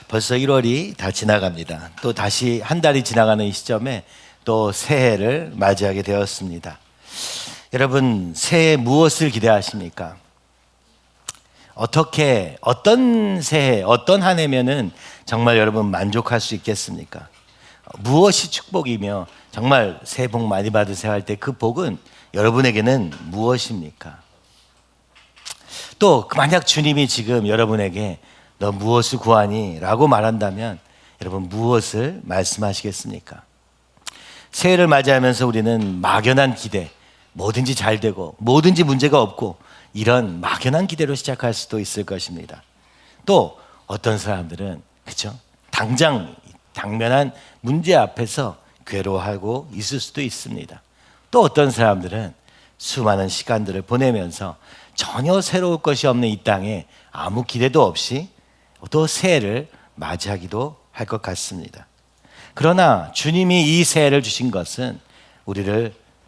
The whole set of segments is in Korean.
벌써 1월이 다 지나갑니다. 또 다시 한 달이 지나가는 이 시점에 또 새해를 맞이하게 되었습니다. 여러분, 새해 무엇을 기대하십니까? 어떤 새해, 어떤 한 해면은 정말 여러분 만족할 수 있겠습니까? 무엇이 축복이며 정말 새해 복 많이 받으세요 할 때 그 복은 여러분에게는 무엇입니까? 또 만약 주님이 지금 여러분에게 너 무엇을 구하니? 라고 말한다면 여러분 무엇을 말씀하시겠습니까? 새해를 맞이하면서 우리는 막연한 기대, 뭐든지 잘 되고 뭐든지 문제가 없고 이런 막연한 기대로 시작할 수도 있을 것입니다. 또 어떤 사람들은 그렇죠? 당면한 문제 앞에서 괴로워하고 있을 수도 있습니다. 또 어떤 사람들은 수많은 시간들을 보내면서 전혀 새로울 것이 없는 이 땅에 아무 기대도 없이 또 새해를 맞이하기도 할 것 같습니다. 그러나 주님이 이 새해를 주신 것은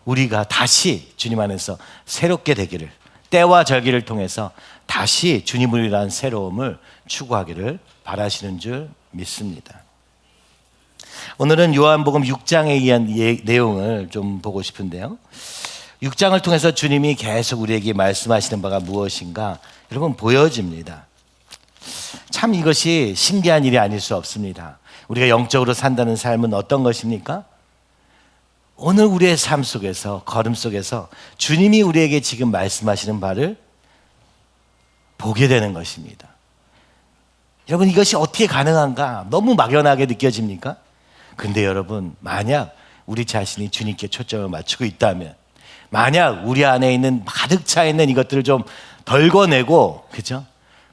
우리가 다시 주님 안에서 새롭게 되기를, 때와 절기를 통해서 다시 주님을 위한 새로움을 추구하기를 바라시는 줄 믿습니다. 오늘은 요한복음 6장에 의한 내용을 좀 보고 싶은데요. 6장을 통해서 주님이 계속 우리에게 말씀하시는 바가 무엇인가 여러분 보여집니다. 참 이것이 신기한 일이 아닐 수 없습니다. 우리가 영적으로 산다는 삶은 어떤 것입니까? 오늘 우리의 삶 속에서, 걸음 속에서 주님이 우리에게 지금 말씀하시는 바를 보게 되는 것입니다. 여러분, 이것이 어떻게 가능한가? 너무 막연하게 느껴집니까? 근데 여러분, 만약 우리 자신이 주님께 초점을 맞추고 있다면, 만약 우리 안에 있는 가득 차 있는 이것들을 좀 덜거내고, 그죠?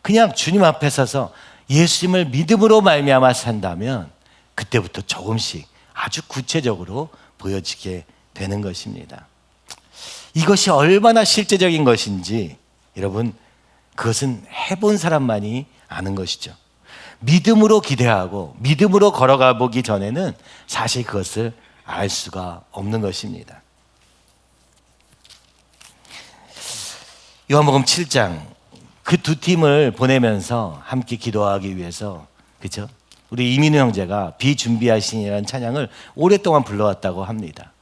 그냥 주님 앞에 서서 예수님을 믿음으로 말미암아 산다면 그때부터 조금씩 아주 구체적으로 보여지게 되는 것입니다. 이것이 얼마나 실제적인 것인지 여러분, 그것은 해본 사람만이 아는 것이죠. 믿음으로 기대하고 믿음으로 걸어가 보기 전에는 사실 그것을 알 수가 없는 것입니다. 요한복음 7장 그 두 팀을 보내면서 함께 기도하기 위해서, 그렇죠? 우리 이민우 형제가 비준비하신이라는 찬양을 오랫동안 불러왔다고 합니다.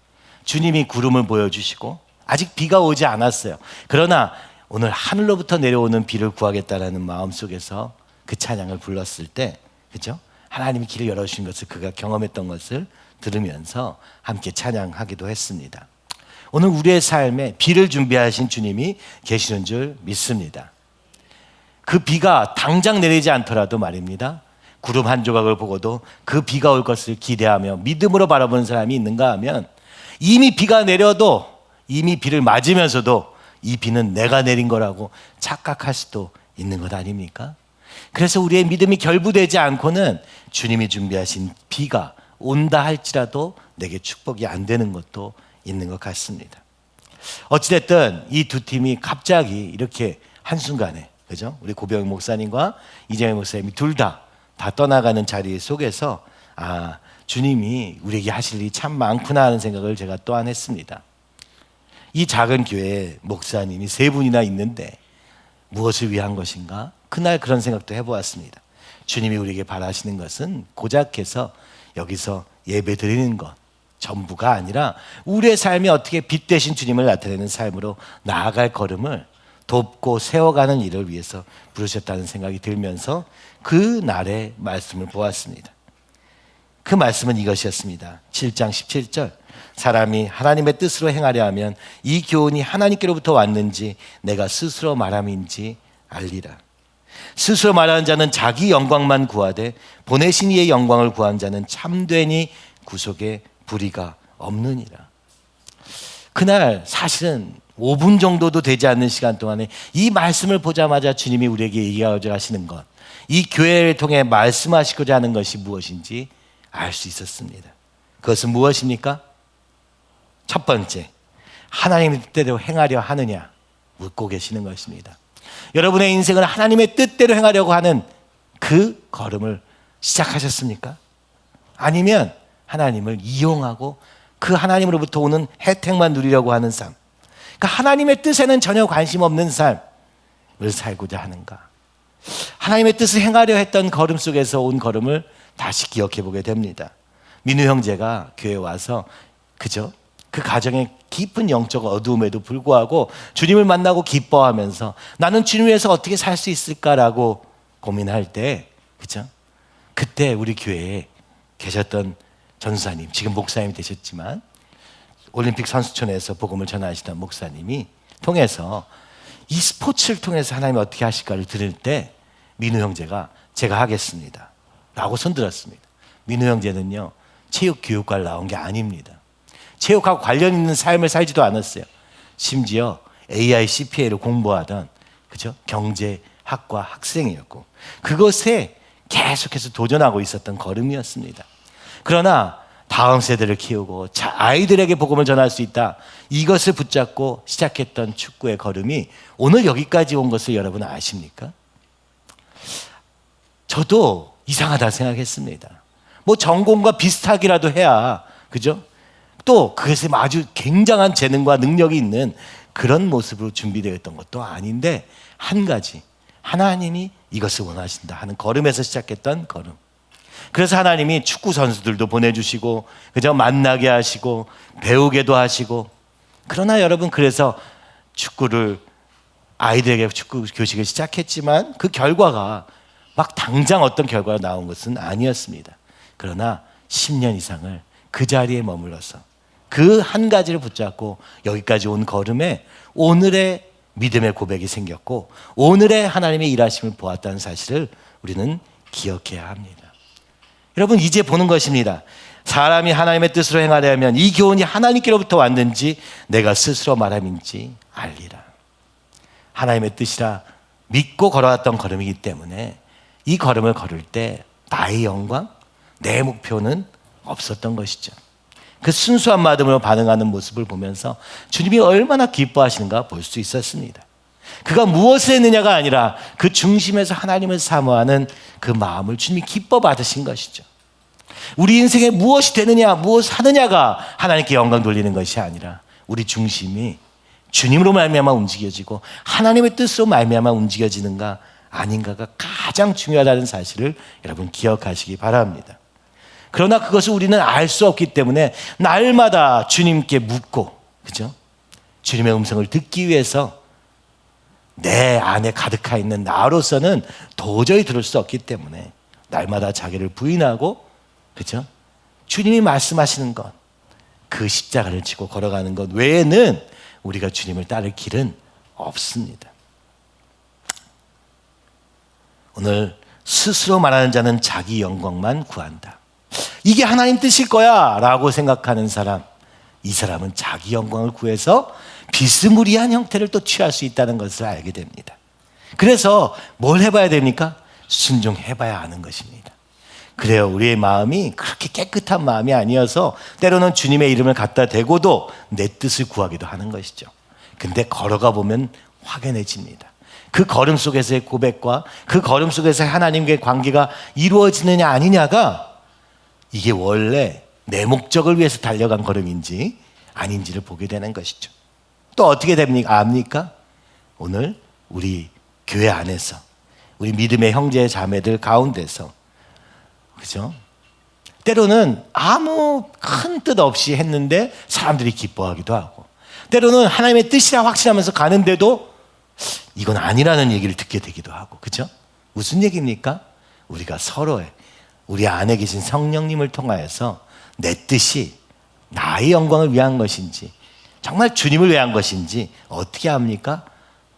주님이 구름을 보여주시고 아직 비가 오지 않았어요. 그러나 오늘 하늘로부터 내려오는 비를 구하겠다라는 마음 속에서 그 찬양을 불렀을 때, 그렇죠? 하나님이 길을 열어주신 것을 그가 경험했던 것을 들으면서 함께 찬양하기도 했습니다. 오늘 우리의 삶에 비를 준비하신 주님이 계시는 줄 믿습니다. 그 비가 당장 내리지 않더라도 말입니다. 구름 한 조각을 보고도 그 비가 올 것을 기대하며 믿음으로 바라보는 사람이 있는가 하면 이미 비가 내려도, 이미 비를 맞으면서도 이 비는 내가 내린 거라고 착각할 수도 있는 것 아닙니까? 그래서 우리의 믿음이 결부되지 않고는 주님이 준비하신 비가 온다 할지라도 내게 축복이 안 되는 것도 있는 것 같습니다. 어찌됐든 이 두 팀이 갑자기 이렇게 한순간에, 그죠? 우리 고병 목사님과 이재명 목사님이 둘 다 떠나가는 자리 속에서 주님이 우리에게 하실 일이 참 많구나 하는 생각을 제가 또한 했습니다. 이 작은 교회에 목사님이 3분이나 있는데 무엇을 위한 것인가? 그날 그런 생각도 해보았습니다. 주님이 우리에게 바라시는 것은 고작 해서 여기서 예배 드리는 것 전부가 아니라 우리의 삶이 어떻게 빛 대신 주님을 나타내는 삶으로 나아갈 걸음을 돕고 세워가는 일을 위해서 부르셨다는 생각이 들면서 그 날의 말씀을 보았습니다. 그 말씀은 이것이었습니다. 7장 17절, 사람이 하나님의 뜻으로 행하려 하면 이 교훈이 하나님께로부터 왔는지 내가 스스로 말함인지 알리라. 스스로 말하는 자는 자기 영광만 구하되 보내신 이의 영광을 구한 자는 참되니 구속에 불의가 없느니라. 그날 사실은 5분 정도도 되지 않는 시간 동안에 이 말씀을 보자마자 주님이 우리에게 얘기하고자 하시는 것, 이 교회를 통해 말씀하시고자 하는 것이 무엇인지 알 수 있었습니다. 그것은 무엇입니까? 첫 번째, 하나님의 뜻대로 행하려 하느냐 묻고 계시는 것입니다. 여러분의 인생을 하나님의 뜻대로 행하려고 하는 그 걸음을 시작하셨습니까? 아니면 하나님을 이용하고 그 하나님으로부터 오는 혜택만 누리려고 하는 삶, 그러니까 하나님의 뜻에는 전혀 관심 없는 삶을 살고자 하는가? 하나님의 뜻을 행하려 했던 걸음 속에서 온 걸음을 다시 기억해 보게 됩니다. 민우 형제가 교회에 와서 그죠? 그 가정의 깊은 영적 어두움에도 불구하고 주님을 만나고 기뻐하면서 나는 주님 위해서 어떻게 살 수 있을까라고 고민할 때, 그죠? 그때 우리 교회에 계셨던 전사님, 지금 목사님이 되셨지만 올림픽 선수촌에서 복음을 전하시던 목사님이 통해서 이 스포츠를 통해서 하나님이 어떻게 하실까를 들을 때 민우 형제가 제가 하겠습니다 라고 손들었습니다. 민우 형제는요, 체육교육과를 나온 게 아닙니다. 체육하고 관련 있는 삶을 살지도 않았어요. 심지어 AICPA를 공부하던, 그죠? 경제학과 학생이었고 그것에 계속해서 도전하고 있었던 걸음이었습니다. 그러나 다음 세대를 키우고 아이들에게 복음을 전할 수 있다, 이것을 붙잡고 시작했던 축구의 걸음이 오늘 여기까지 온 것을 여러분 아십니까? 저도 이상하다 생각했습니다. 뭐 전공과 비슷하기라도 해야, 그죠? 또 그것에 아주 굉장한 재능과 능력이 있는 그런 모습으로 준비되어 있던 것도 아닌데, 한 가지, 하나님이 이것을 원하신다 하는 걸음에서 시작했던 걸음. 그래서 하나님이 축구 선수들도 보내주시고, 그죠? 만나게 하시고 배우게도 하시고. 그러나 여러분, 그래서 축구를 아이들에게 축구 교식을 시작했지만 그 결과가 막 당장 어떤 결과가 나온 것은 아니었습니다. 그러나 10년 이상을 그 자리에 머물러서 그 한 가지를 붙잡고 여기까지 온 걸음에 오늘의 믿음의 고백이 생겼고 오늘의 하나님의 일하심을 보았다는 사실을 우리는 기억해야 합니다. 여러분, 이제 보는 것입니다. 사람이 하나님의 뜻으로 행하려면 이 교훈이 하나님께로부터 왔는지 내가 스스로 말함인지 알리라. 하나님의 뜻이라 믿고 걸어왔던 걸음이기 때문에 이 걸음을 걸을 때 나의 영광, 내 목표는 없었던 것이죠. 그 순수한 마음으로 반응하는 모습을 보면서 주님이 얼마나 기뻐하시는가 볼 수 있었습니다. 그가 무엇을 했느냐가 아니라 그 중심에서 하나님을 사모하는 그 마음을 주님이 기뻐 받으신 것이죠. 우리 인생에 무엇이 되느냐, 무엇을 하느냐가 하나님께 영광 돌리는 것이 아니라 우리 중심이 주님으로 말미암아 움직여지고 하나님의 뜻으로 말미암아 움직여지는가 아닌가가 가장 중요하다는 사실을 여러분 기억하시기 바랍니다. 그러나 그것을 우리는 알 수 없기 때문에 날마다 주님께 묻고, 그죠? 주님의 음성을 듣기 위해서 내 안에 가득하 있는 나로서는 도저히 들을 수 없기 때문에 날마다 자기를 부인하고, 그죠? 주님이 말씀하시는 것, 그 십자가를 지고 걸어가는 것 외에는 우리가 주님을 따를 길은 없습니다. 오늘 스스로 말하는 자는 자기 영광만 구한다. 이게 하나님 뜻일 거야 라고 생각하는 사람, 이 사람은 자기 영광을 구해서 비스무리한 형태를 또 취할 수 있다는 것을 알게 됩니다. 그래서 뭘 해봐야 됩니까? 순종해봐야 하는 것입니다. 그래요, 우리의 마음이 그렇게 깨끗한 마음이 아니어서 때로는 주님의 이름을 갖다 대고도 내 뜻을 구하기도 하는 것이죠. 근데 걸어가 보면 확연해집니다. 그 걸음 속에서의 고백과 그 걸음 속에서의 하나님과의 관계가 이루어지느냐 아니냐가 이게 원래 내 목적을 위해서 달려간 걸음인지 아닌지를 보게 되는 것이죠. 또 어떻게 됩니까? 압니까? 오늘 우리 교회 안에서 우리 믿음의 형제 자매들 가운데서, 그죠? 때로는 아무 큰 뜻 없이 했는데 사람들이 기뻐하기도 하고, 때로는 하나님의 뜻이라 확신하면서 가는데도 이건 아니라는 얘기를 듣게 되기도 하고, 그죠? 무슨 얘기입니까? 우리가 서로의 우리 안에 계신 성령님을 통하여서 내 뜻이 나의 영광을 위한 것인지 정말 주님을 위한 것인지 어떻게 합니까?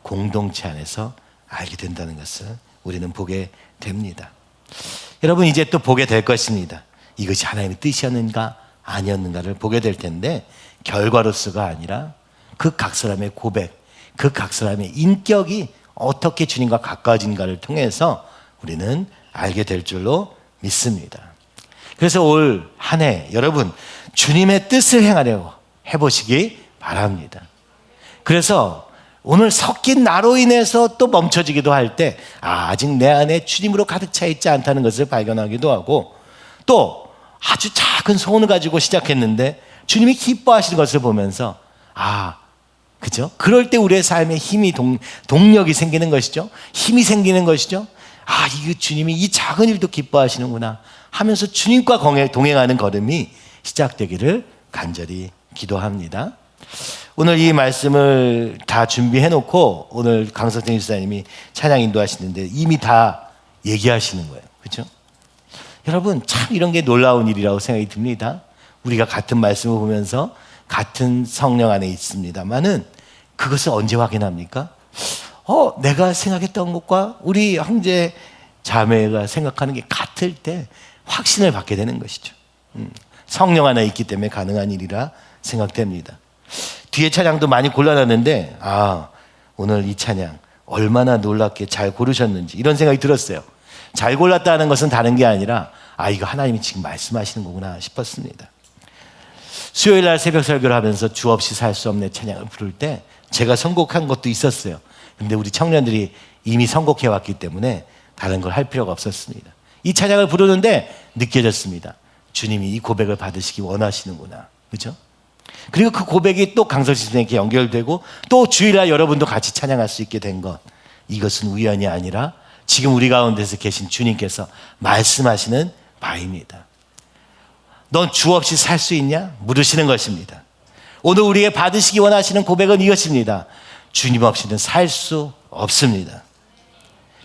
공동체 안에서 알게 된다는 것을 우리는 보게 됩니다. 여러분, 이제 또 보게 될 것입니다. 이것이 하나님의 뜻이었는가 아니었는가를 보게 될 텐데, 결과로서가 아니라 그 각 사람의 고백, 그 각 사람의 인격이 어떻게 주님과 가까워진가를 통해서 우리는 알게 될 줄로 믿습니다. 그래서 올 한 해 여러분 주님의 뜻을 행하려고 해보시기 바랍니다. 그래서 오늘 섞인 나로 인해서 또 멈춰지기도 할 때 아직 내 안에 주님으로 가득 차 있지 않다는 것을 발견하기도 하고, 또 아주 작은 소원을 가지고 시작했는데 주님이 기뻐하시는 것을 보면서 그죠? 그럴 때 우리의 삶에 힘이 동력이 생기는 것이죠. 힘이 생기는 것이죠. 아, 이거 주님이 이 작은 일도 기뻐하시는구나 하면서 주님과 동행하는 걸음이 시작되기를 간절히 기도합니다. 오늘 이 말씀을 다 준비해 놓고 오늘 강석태 집사님이 찬양 인도하시는데 이미 다 얘기하시는 거예요. 그렇죠? 여러분, 참 이런 게 놀라운 일이라고 생각이 듭니다. 우리가 같은 말씀을 보면서 같은 성령 안에 있습니다만은 그것을 언제 확인합니까? 내가 생각했던 것과 우리 형제 자매가 생각하는 게 같을 때 확신을 받게 되는 것이죠. 성령 안에 있기 때문에 가능한 일이라 생각됩니다. 뒤에 찬양도 많이 골라놨는데 오늘 이 찬양 얼마나 놀랍게 잘 고르셨는지 이런 생각이 들었어요. 잘 골랐다는 것은 다른 게 아니라 이거 하나님이 지금 말씀하시는 거구나 싶었습니다. 수요일 날 새벽 설교를 하면서 주 없이 살 수 없는 찬양을 부를 때 제가 선곡한 것도 있었어요. 근데 우리 청년들이 이미 선곡해 왔기 때문에 다른 걸 할 필요가 없었습니다. 이 찬양을 부르는데 느껴졌습니다. 주님이 이 고백을 받으시기 원하시는구나. 그렇죠? 그리고 그 고백이 또 강석진 선생님께 연결되고 또 주일날 여러분도 같이 찬양할 수 있게 된 것, 이것은 우연이 아니라 지금 우리 가운데서 계신 주님께서 말씀하시는 바입니다. 넌 주 없이 살 수 있냐? 물으시는 것입니다. 오늘 우리에게 받으시기 원하시는 고백은 이것입니다. 주님 없이는 살 수 없습니다.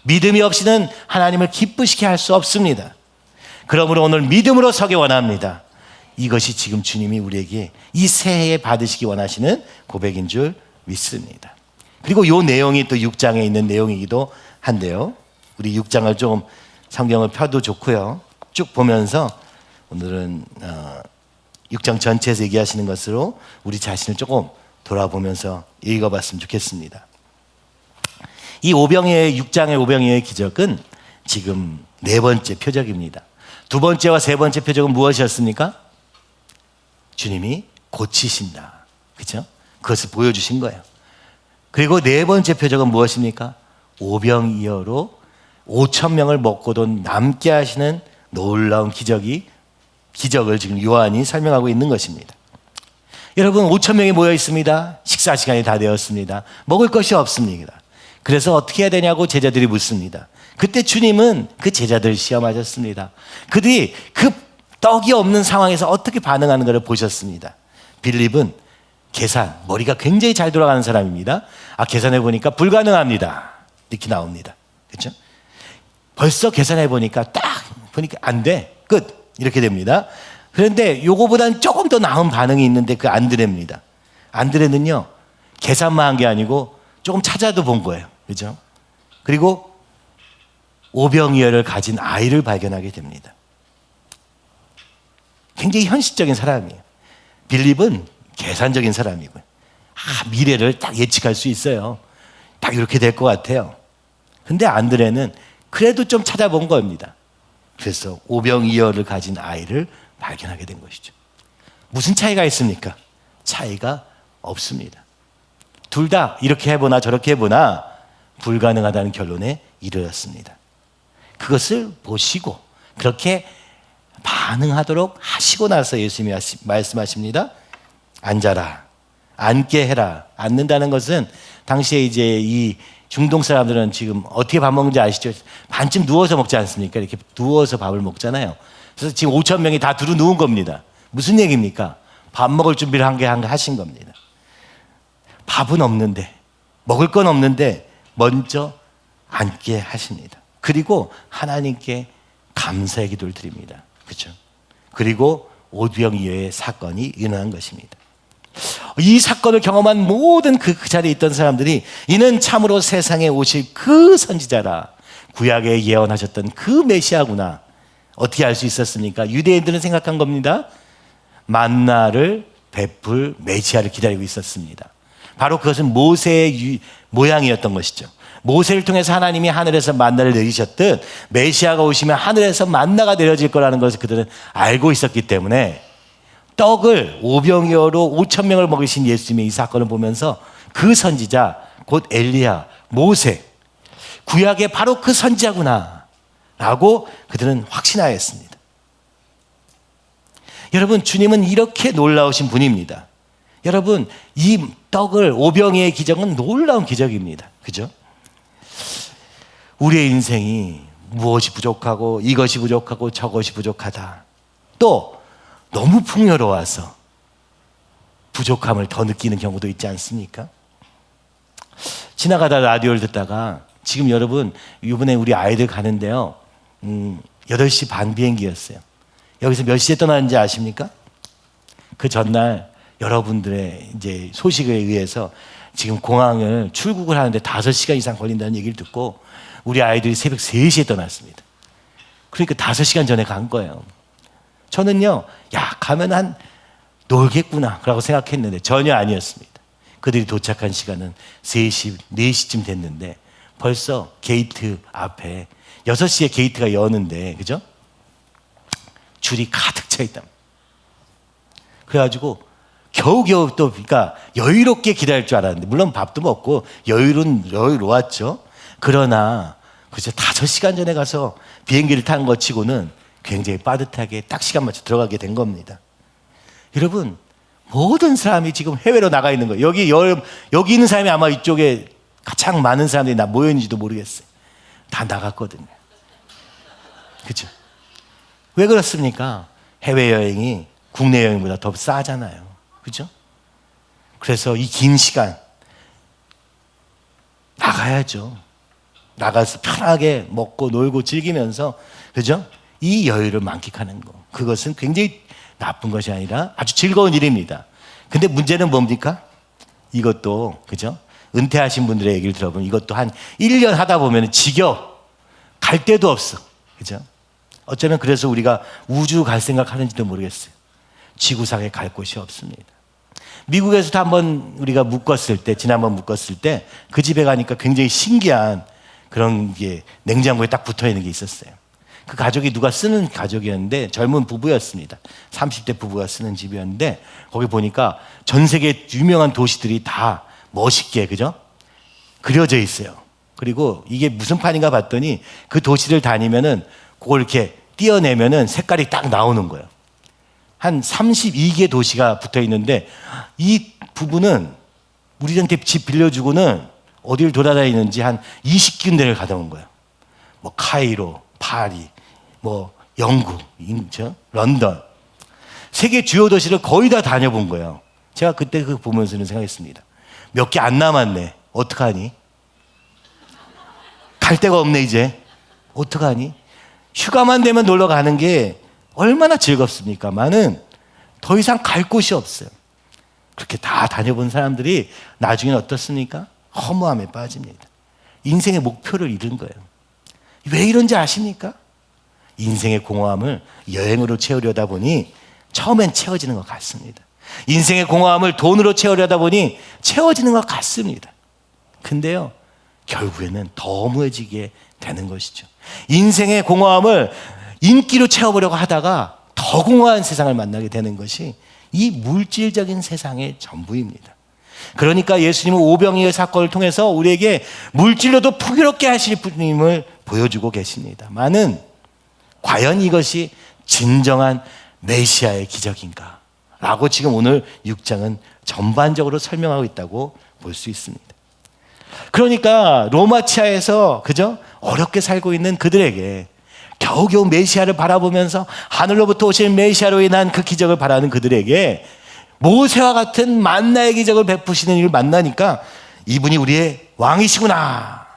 믿음이 없이는 하나님을 기쁘시게 할 수 없습니다. 그러므로 오늘 믿음으로 서기 원합니다. 이것이 지금 주님이 우리에게 이 새해에 받으시기 원하시는 고백인 줄 믿습니다. 그리고 이 내용이 또 6장에 있는 내용이기도 한데요. 우리 6장을 좀 성경을 펴도 좋고요. 쭉 보면서 오늘은 6장 전체에서 얘기하시는 것으로 우리 자신을 조금 돌아보면서 읽어봤으면 좋겠습니다. 이 6장의 오병이어의 기적은 지금 4번째 표적입니다. 2번째와 3번째 표적은 무엇이었습니까? 주님이 고치신다. 그렇죠? 그것을 보여주신 거예요. 그리고 4번째 표적은 무엇입니까? 오병이어로 5,000명을 먹고도 남게 하시는 놀라운 기적을 지금 요한이 설명하고 있는 것입니다. 여러분, 5,000명이 모여 있습니다. 식사 시간이 다 되었습니다. 먹을 것이 없습니다. 그래서 어떻게 해야 되냐고 제자들이 묻습니다. 그때 주님은 그 제자들을 시험하셨습니다. 그들이 그 떡이 없는 상황에서 어떻게 반응하는 것을 보셨습니다. 빌립은 머리가 굉장히 잘 돌아가는 사람입니다. 계산해 보니까 불가능합니다. 이렇게 나옵니다. 그렇죠? 벌써 계산해 보니까 안 돼. 끝. 이렇게 됩니다. 그런데 요거보다는 조금 더 나은 반응이 있는데 그 안드레입니다. 안드레는요, 계산만 한 게 아니고 조금 찾아도 본 거예요. 그죠? 그리고 오병이어를 가진 아이를 발견하게 됩니다. 굉장히 현실적인 사람이에요. 빌립은 계산적인 사람이고요. 미래를 딱 예측할 수 있어요. 딱 이렇게 될 것 같아요. 근데 안드레는 그래도 좀 찾아본 겁니다. 그래서 오병이어를 가진 아이를 발견하게 된 것이죠. 무슨 차이가 있습니까? 차이가 없습니다. 둘 다 이렇게 해보나 저렇게 해보나 불가능하다는 결론에 이르렀습니다. 그것을 보시고 그렇게 반응하도록 하시고 나서 예수님이 말씀하십니다. 앉아라. 앉게 해라. 앉는다는 것은 당시에 이제 이 중동 사람들은 지금 어떻게 밥 먹는지 아시죠? 반쯤 누워서 먹지 않습니까? 이렇게 누워서 밥을 먹잖아요. 그래서 지금 5,000명이 다 두루 누운 겁니다. 무슨 얘기입니까? 밥 먹을 준비를 하신 겁니다. 밥은 없는데, 먹을 건 없는데 먼저 앉게 하십니다. 그리고 하나님께 감사의 기도를 드립니다. 그렇죠? 그리고 오병이어의 사건이 일어난 것입니다. 이 사건을 경험한 모든 그 자리에 있던 사람들이 이는 참으로 세상에 오실 그 선지자라, 구약에 예언하셨던 그 메시아구나. 어떻게 알 수 있었습니까? 유대인들은 생각한 겁니다. 만나를 베풀 메시아를 기다리고 있었습니다. 바로 그것은 모세의 모양이었던 것이죠. 모세를 통해서 하나님이 하늘에서 만나를 내리셨듯 메시아가 오시면 하늘에서 만나가 내려질 거라는 것을 그들은 알고 있었기 때문에 떡을 오병이어로 5,000명을 먹이신 예수님의 이 사건을 보면서 그 선지자 곧 엘리야, 모세, 구약의 바로 그 선지자구나 라고 그들은 확신하였습니다. 여러분, 주님은 이렇게 놀라우신 분입니다. 여러분, 이 떡을 오병이어의 기적은 놀라운 기적입니다. 그죠? 우리의 인생이 무엇이 부족하고 이것이 부족하고 저것이 부족하다. 또 너무 풍요로워서 부족함을 더 느끼는 경우도 있지 않습니까? 지나가다 라디오를 듣다가 지금 여러분 이번에 우리 아이들 가는데요. 8시 반 비행기였어요. 여기서 몇 시에 떠나는지 아십니까? 그 전날 여러분들의 이제 소식에 의해서 지금 공항을 출국을 하는데 5시간 이상 걸린다는 얘기를 듣고 우리 아이들이 새벽 3시에 떠났습니다. 그러니까 5시간 전에 간 거예요. 저는요, 야, 가면 한 놀겠구나 라고 생각했는데 전혀 아니었습니다. 그들이 도착한 시간은 3시, 4시쯤 됐는데 벌써 게이트 앞에 6시에 게이트가 여는데, 그죠? 줄이 가득 차 있다. 그래가지고 겨우겨우 또, 그러니까 여유롭게 기다릴 줄 알았는데, 물론 밥도 먹고 여유로웠죠. 그러나, 그죠? 5시간 전에 가서 비행기를 타는 것 치고는 굉장히 빠듯하게 딱 시간 맞춰 들어가게 된 겁니다. 여러분, 모든 사람이 지금 해외로 나가 있는 거예요. 여기 있는 사람이 아마 이쪽에 가장 많은 사람들이 모여 있는지도 모르겠어요. 다 나갔거든요. 그죠? 왜 그렇습니까? 해외여행이 국내 여행보다 더 싸잖아요. 그죠? 그래서 이 긴 시간 나가야죠. 나가서 편하게 먹고 놀고 즐기면서, 그죠? 이 여유를 만끽하는 거. 그것은 굉장히 나쁜 것이 아니라 아주 즐거운 일입니다. 근데 문제는 뭡니까? 이것도, 그죠? 은퇴하신 분들의 얘기를 들어보면 이것도 한 1년 하다 보면 지겨. 갈 데도 없어. 그죠? 어쩌면 그래서 우리가 우주 갈 생각하는지도 모르겠어요. 지구상에 갈 곳이 없습니다. 미국에서도 한번 우리가 지난번 묶었을 때 그 집에 가니까 굉장히 신기한 그런 게 냉장고에 딱 붙어 있는 게 있었어요. 그 가족이 누가 쓰는 가족이었는데 젊은 부부였습니다. 30대 부부가 쓰는 집이었는데 거기 보니까 전 세계 유명한 도시들이 다 멋있게, 그죠? 그려져 있어요. 그리고 이게 무슨 판인가 봤더니 그 도시를 다니면은 그걸 이렇게 띄어내면은 색깔이 딱 나오는 거예요. 한 32개 도시가 붙어 있는데 이 부부는 우리한테 집 빌려주고는 어디를 돌아다니는지 한 20군데를 가다 온 거예요. 뭐 카이로, 파리, 뭐 영국, 런던, 세계 주요 도시를 거의 다 다녀본 거예요. 제가 그때 그거 보면서는 생각했습니다. 몇 개 안 남았네. 어떡하니? 갈 데가 없네 이제. 어떡하니? 휴가만 되면 놀러 가는 게 얼마나 즐겁습니까만은 더 이상 갈 곳이 없어요. 그렇게 다 다녀본 사람들이 나중에는 어떻습니까? 허무함에 빠집니다. 인생의 목표를 잃은 거예요. 왜 이런지 아십니까? 인생의 공허함을 여행으로 채우려다 보니 처음엔 채워지는 것 같습니다. 인생의 공허함을 돈으로 채우려다 보니 채워지는 것 같습니다. 근데요, 결국에는 더 허무해지게 되는 것이죠. 인생의 공허함을 인기로 채워보려고 하다가 더 공허한 세상을 만나게 되는 것이 이 물질적인 세상의 전부입니다. 그러니까 예수님은 오병이어 사건을 통해서 우리에게 물질로도 풍요롭게 하실 분임을 보여주고 계십니다만은 과연 이것이 진정한 메시아의 기적인가? 라고 지금 오늘 6장은 전반적으로 설명하고 있다고 볼 수 있습니다. 그러니까 로마치아에서, 그죠? 어렵게 살고 있는 그들에게 겨우겨우 메시아를 바라보면서 하늘로부터 오신 메시아로 인한 그 기적을 바라는 그들에게 모세와 같은 만나의 기적을 베푸시는 이를 만나니까 이분이 우리의 왕이시구나,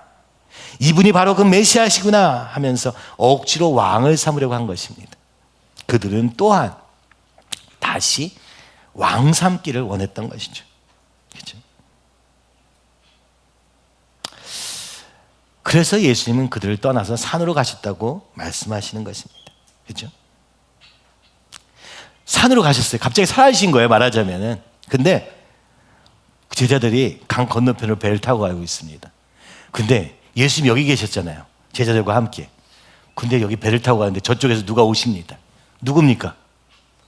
이분이 바로 그 메시아시구나 하면서 억지로 왕을 삼으려고 한 것입니다. 그들은 또한 다시 왕 삼기를 원했던 것이죠. 그렇죠? 그래서 예수님은 그들을 떠나서 산으로 가셨다고 말씀하시는 것입니다. 그렇죠? 산으로 가셨어요. 갑자기 사라지신 거예요, 말하자면은. 근데 제자들이 강 건너편으로 배를 타고 가고 있습니다. 근데 예수님 여기 계셨잖아요. 제자들과 함께. 근데 여기 배를 타고 가는데 저쪽에서 누가 오십니다. 누굽니까?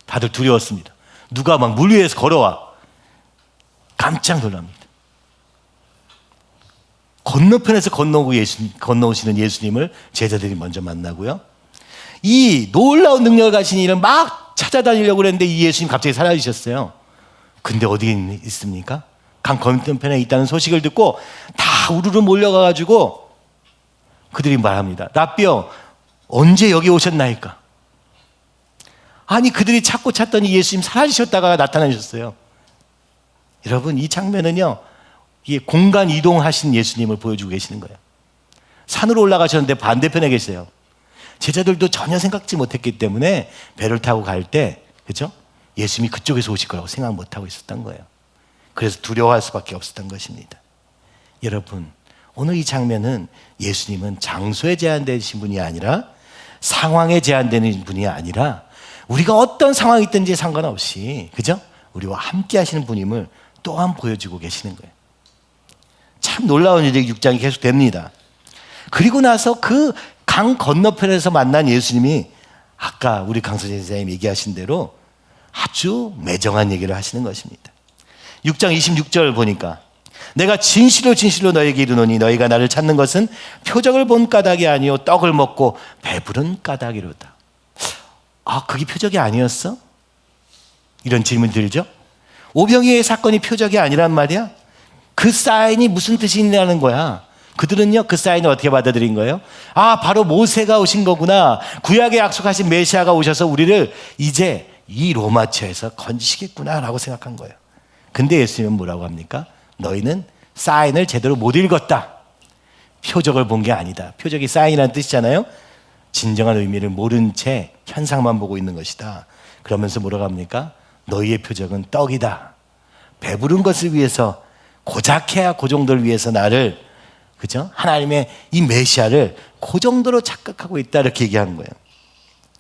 다들 두려웠습니다. 누가 막 물 위에서 걸어와. 깜짝 놀랍니다. 건너편에서 건너오시는 예수님을 제자들이 먼저 만나고요. 이 놀라운 능력을 가진 이를 막 찾아다니려고 그랬는데 이 예수님 갑자기 사라지셨어요. 근데 어디 있습니까? 강 건너편에 있다는 소식을 듣고 다 우르르 몰려가가지고 그들이 말합니다. 라삐여, 언제 여기 오셨나이까? 아니, 그들이 찾고 찾더니 예수님 사라지셨다가 나타나셨어요. 여러분, 이 장면은요, 이게 공간 이동하신 예수님을 보여주고 계시는 거예요. 산으로 올라가셨는데 반대편에 계세요. 제자들도 전혀 생각지 못했기 때문에 배를 타고 갈 때, 그죠? 예수님이 그쪽에서 오실 거라고 생각 못하고 있었던 거예요. 그래서 두려워할 수밖에 없었던 것입니다. 여러분, 오늘 이 장면은 예수님은 장소에 제한되신 분이 아니라 상황에 제한되는 분이 아니라 우리가 어떤 상황이 있든지 상관없이, 그죠? 우리와 함께 하시는 분임을 또한 보여주고 계시는 거예요. 참 놀라운 일이 6장이 계속 됩니다. 그리고 나서 그 강 건너편에서 만난 예수님이 아까 우리 강서진 선생님이 얘기하신 대로 아주 매정한 얘기를 하시는 것입니다. 6장 26절 보니까 내가 진실로 진실로 너에게 이르노니 너희가 나를 찾는 것은 표적을 본 까닭이 아니요 떡을 먹고 배부른 까닭이로다. 아, 그게 표적이 아니었어? 이런 질문 들죠? 오병이어의 사건이 표적이 아니란 말이야? 그 사인이 무슨 뜻이 있냐는 거야. 그들은요, 그 사인을 어떻게 받아들인 거예요? 아, 바로 모세가 오신 거구나. 구약에 약속하신 메시아가 오셔서 우리를 이제 이 로마처에서 건지시겠구나 라고 생각한 거예요. 근데 예수님은 뭐라고 합니까? 너희는 사인을 제대로 못 읽었다. 표적을 본 게 아니다. 표적이 사인이라는 뜻이잖아요. 진정한 의미를 모른 채 현상만 보고 있는 것이다. 그러면서 뭐라고 합니까? 너희의 표적은 떡이다. 배부른 것을 위해서, 고작해야 그 정도를 위해서 나를, 그죠? 하나님의 이 메시아를 그 정도로 착각하고 있다, 이렇게 얘기하는 거예요.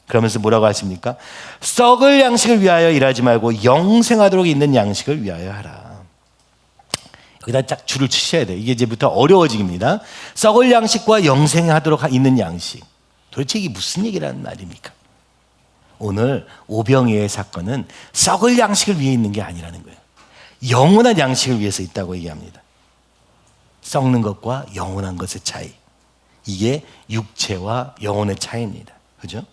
그러면서 뭐라고 하십니까? 썩을 양식을 위하여 일하지 말고 영생하도록 있는 양식을 위하여 하라. 여기다 딱 줄을 치셔야 돼요. 이게 이제부터 어려워집니다. 썩을 양식과 영생하도록 있는 양식. 도대체 이게 무슨 얘기라는 말입니까? 오늘 오병이어의 사건은 썩을 양식을 위해 있는 게 아니라는 거예요. 영원한 양식을 위해서 있다고 얘기합니다. 썩는 것과 영원한 것의 차이. 이게 육체와 영혼의 차이입니다. 그죠?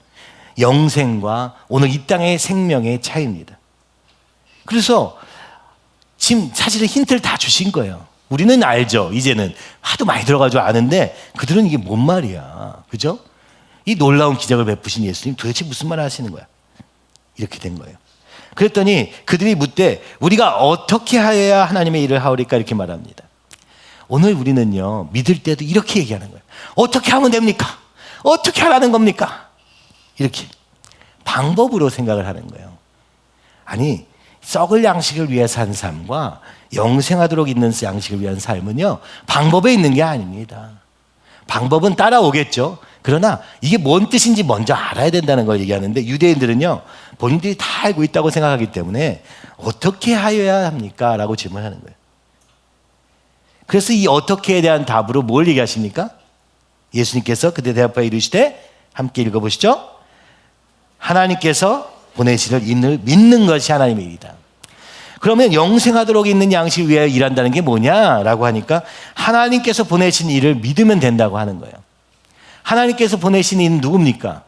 영생과 오늘 이 땅의 생명의 차이입니다. 그래서 지금 사실은 힌트를 다 주신 거예요. 우리는 알죠. 이제는 하도 많이 들어가지고 아는데 그들은 이게 뭔 말이야. 그죠? 이 놀라운 기적을 베푸신 예수님 도대체 무슨 말을 하시는 거야? 이렇게 된 거예요. 그랬더니 그들이 묻되 우리가 어떻게 하여야 하나님의 일을 하오리까 이렇게 말합니다. 오늘 우리는요, 믿을 때도 이렇게 얘기하는 거예요. 어떻게 하면 됩니까? 어떻게 하라는 겁니까? 이렇게 방법으로 생각을 하는 거예요. 아니, 썩을 양식을 위해 산 삶과 영생하도록 있는 양식을 위한 삶은요, 방법에 있는 게 아닙니다. 방법은 따라오겠죠. 그러나 이게 뭔 뜻인지 먼저 알아야 된다는 걸 얘기하는데, 유대인들은요, 본인들이 다 알고 있다고 생각하기 때문에 어떻게 하여야 합니까? 라고 질문하는 거예요. 그래서 이 어떻게에 대한 답으로 뭘 얘기하십니까? 예수님께서 그때 대답하여 이르시되, 함께 읽어보시죠. 하나님께서 보내시를 인을 믿는 것이 하나님의 일이다. 그러면 영생하도록 있는 양식을 위하여 일한다는 게 뭐냐라고 하니까 하나님께서 보내신 일을 믿으면 된다고 하는 거예요. 하나님께서 보내신 이는 누굽니까?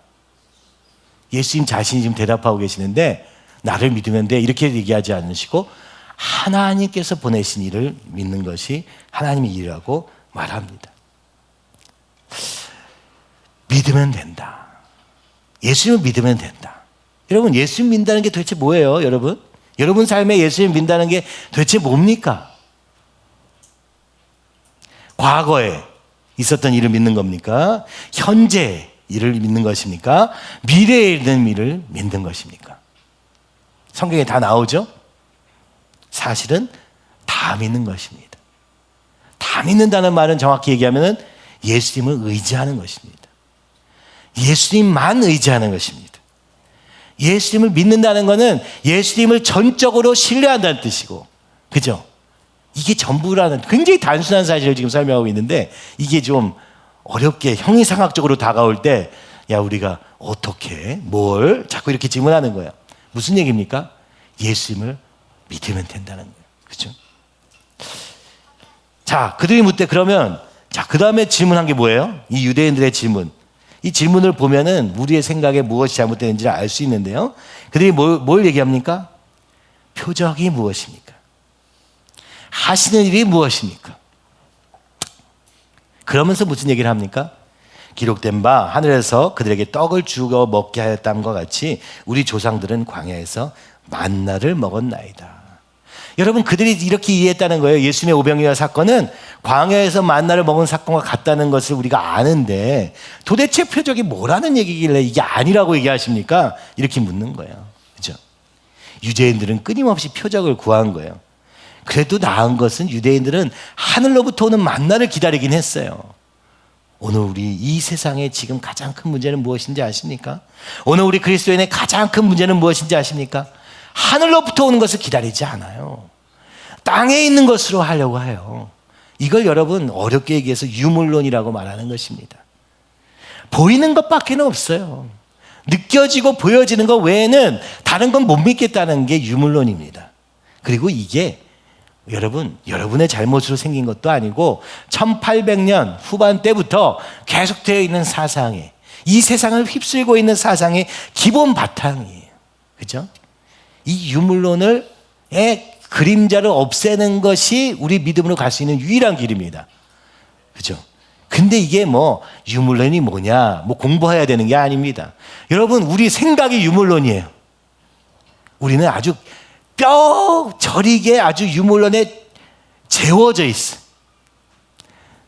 예수님 자신이 지금 대답하고 계시는데 나를 믿으면 돼 이렇게 얘기하지 않으시고 하나님께서 보내신 일을 믿는 것이 하나님의 일이라고 말합니다. 믿으면 된다. 예수님을 믿으면 된다. 여러분, 예수님 믿는다는 게 도대체 뭐예요, 여러분? 여러분 삶에 예수님 믿는다는 게 도대체 뭡니까? 과거에 있었던 일을 믿는 겁니까? 현재 일을 믿는 것입니까? 미래에 있는 일을 믿는 것입니까? 성경에 다 나오죠? 사실은 다 믿는 것입니다. 다 믿는다는 말은 정확히 얘기하면 예수님을 의지하는 것입니다. 예수님만 의지하는 것입니다. 예수님을 믿는다는 것은 예수님을 전적으로 신뢰한다는 뜻이고, 그죠? 이게 전부라는 굉장히 단순한 사실을 지금 설명하고 있는데 이게 좀 어렵게 형이상학적으로 다가올 때 야, 우리가 어떻게, 뭘 자꾸 이렇게 질문하는 거예요. 무슨 얘기입니까? 예수님을 믿으면 된다는 거예요. 그죠? 자, 그들이 묻되 그러면 자, 그 다음에 질문한 게 뭐예요? 이 유대인들의 질문. 이 질문을 보면은 우리의 생각에 무엇이 잘못되는지를 알 수 있는데요. 그들이 뭘 얘기합니까? 표적이 무엇입니까? 하시는 일이 무엇입니까? 그러면서 무슨 얘기를 합니까? 기록된 바 하늘에서 그들에게 떡을 주어 먹게 하였다함과 같이 우리 조상들은 광야에서 만나를 먹었나이다. 여러분, 그들이 이렇게 이해했다는 거예요. 예수님의 오병이어 사건은 광야에서 만나를 먹은 사건과 같다는 것을 우리가 아는데 도대체 표적이 뭐라는 얘기길래 이게 아니라고 얘기하십니까? 이렇게 묻는 거예요. 그죠? 유대인들은 끊임없이 표적을 구한 거예요. 그래도 나은 것은 유대인들은 하늘로부터 오는 만나를 기다리긴 했어요. 오늘 우리 이 세상에 지금 가장 큰 문제는 무엇인지 아십니까? 오늘 우리 그리스도인의 가장 큰 문제는 무엇인지 아십니까? 하늘로부터 오는 것을 기다리지 않아요. 땅에 있는 것으로 하려고 해요. 이걸 여러분 어렵게 얘기해서 유물론이라고 말하는 것입니다. 보이는 것밖에 없어요. 느껴지고 보여지는 것 외에는 다른 건 못 믿겠다는 게 유물론입니다. 그리고 이게 여러분의 잘못으로 생긴 것도 아니고 1800년 후반 때부터 계속되어 있는 사상에, 이 세상을 휩쓸고 있는 사상의 기본 바탕이에요. 그죠? 이 유물론의 그림자를 없애는 것이 우리 믿음으로 갈 수 있는 유일한 길입니다. 그죠? 근데 이게 유물론이 뭐냐, 공부해야 되는 게 아닙니다. 여러분, 우리 생각이 유물론이에요. 우리는 아주 뼈 저리게 아주 유물론에 재워져 있어.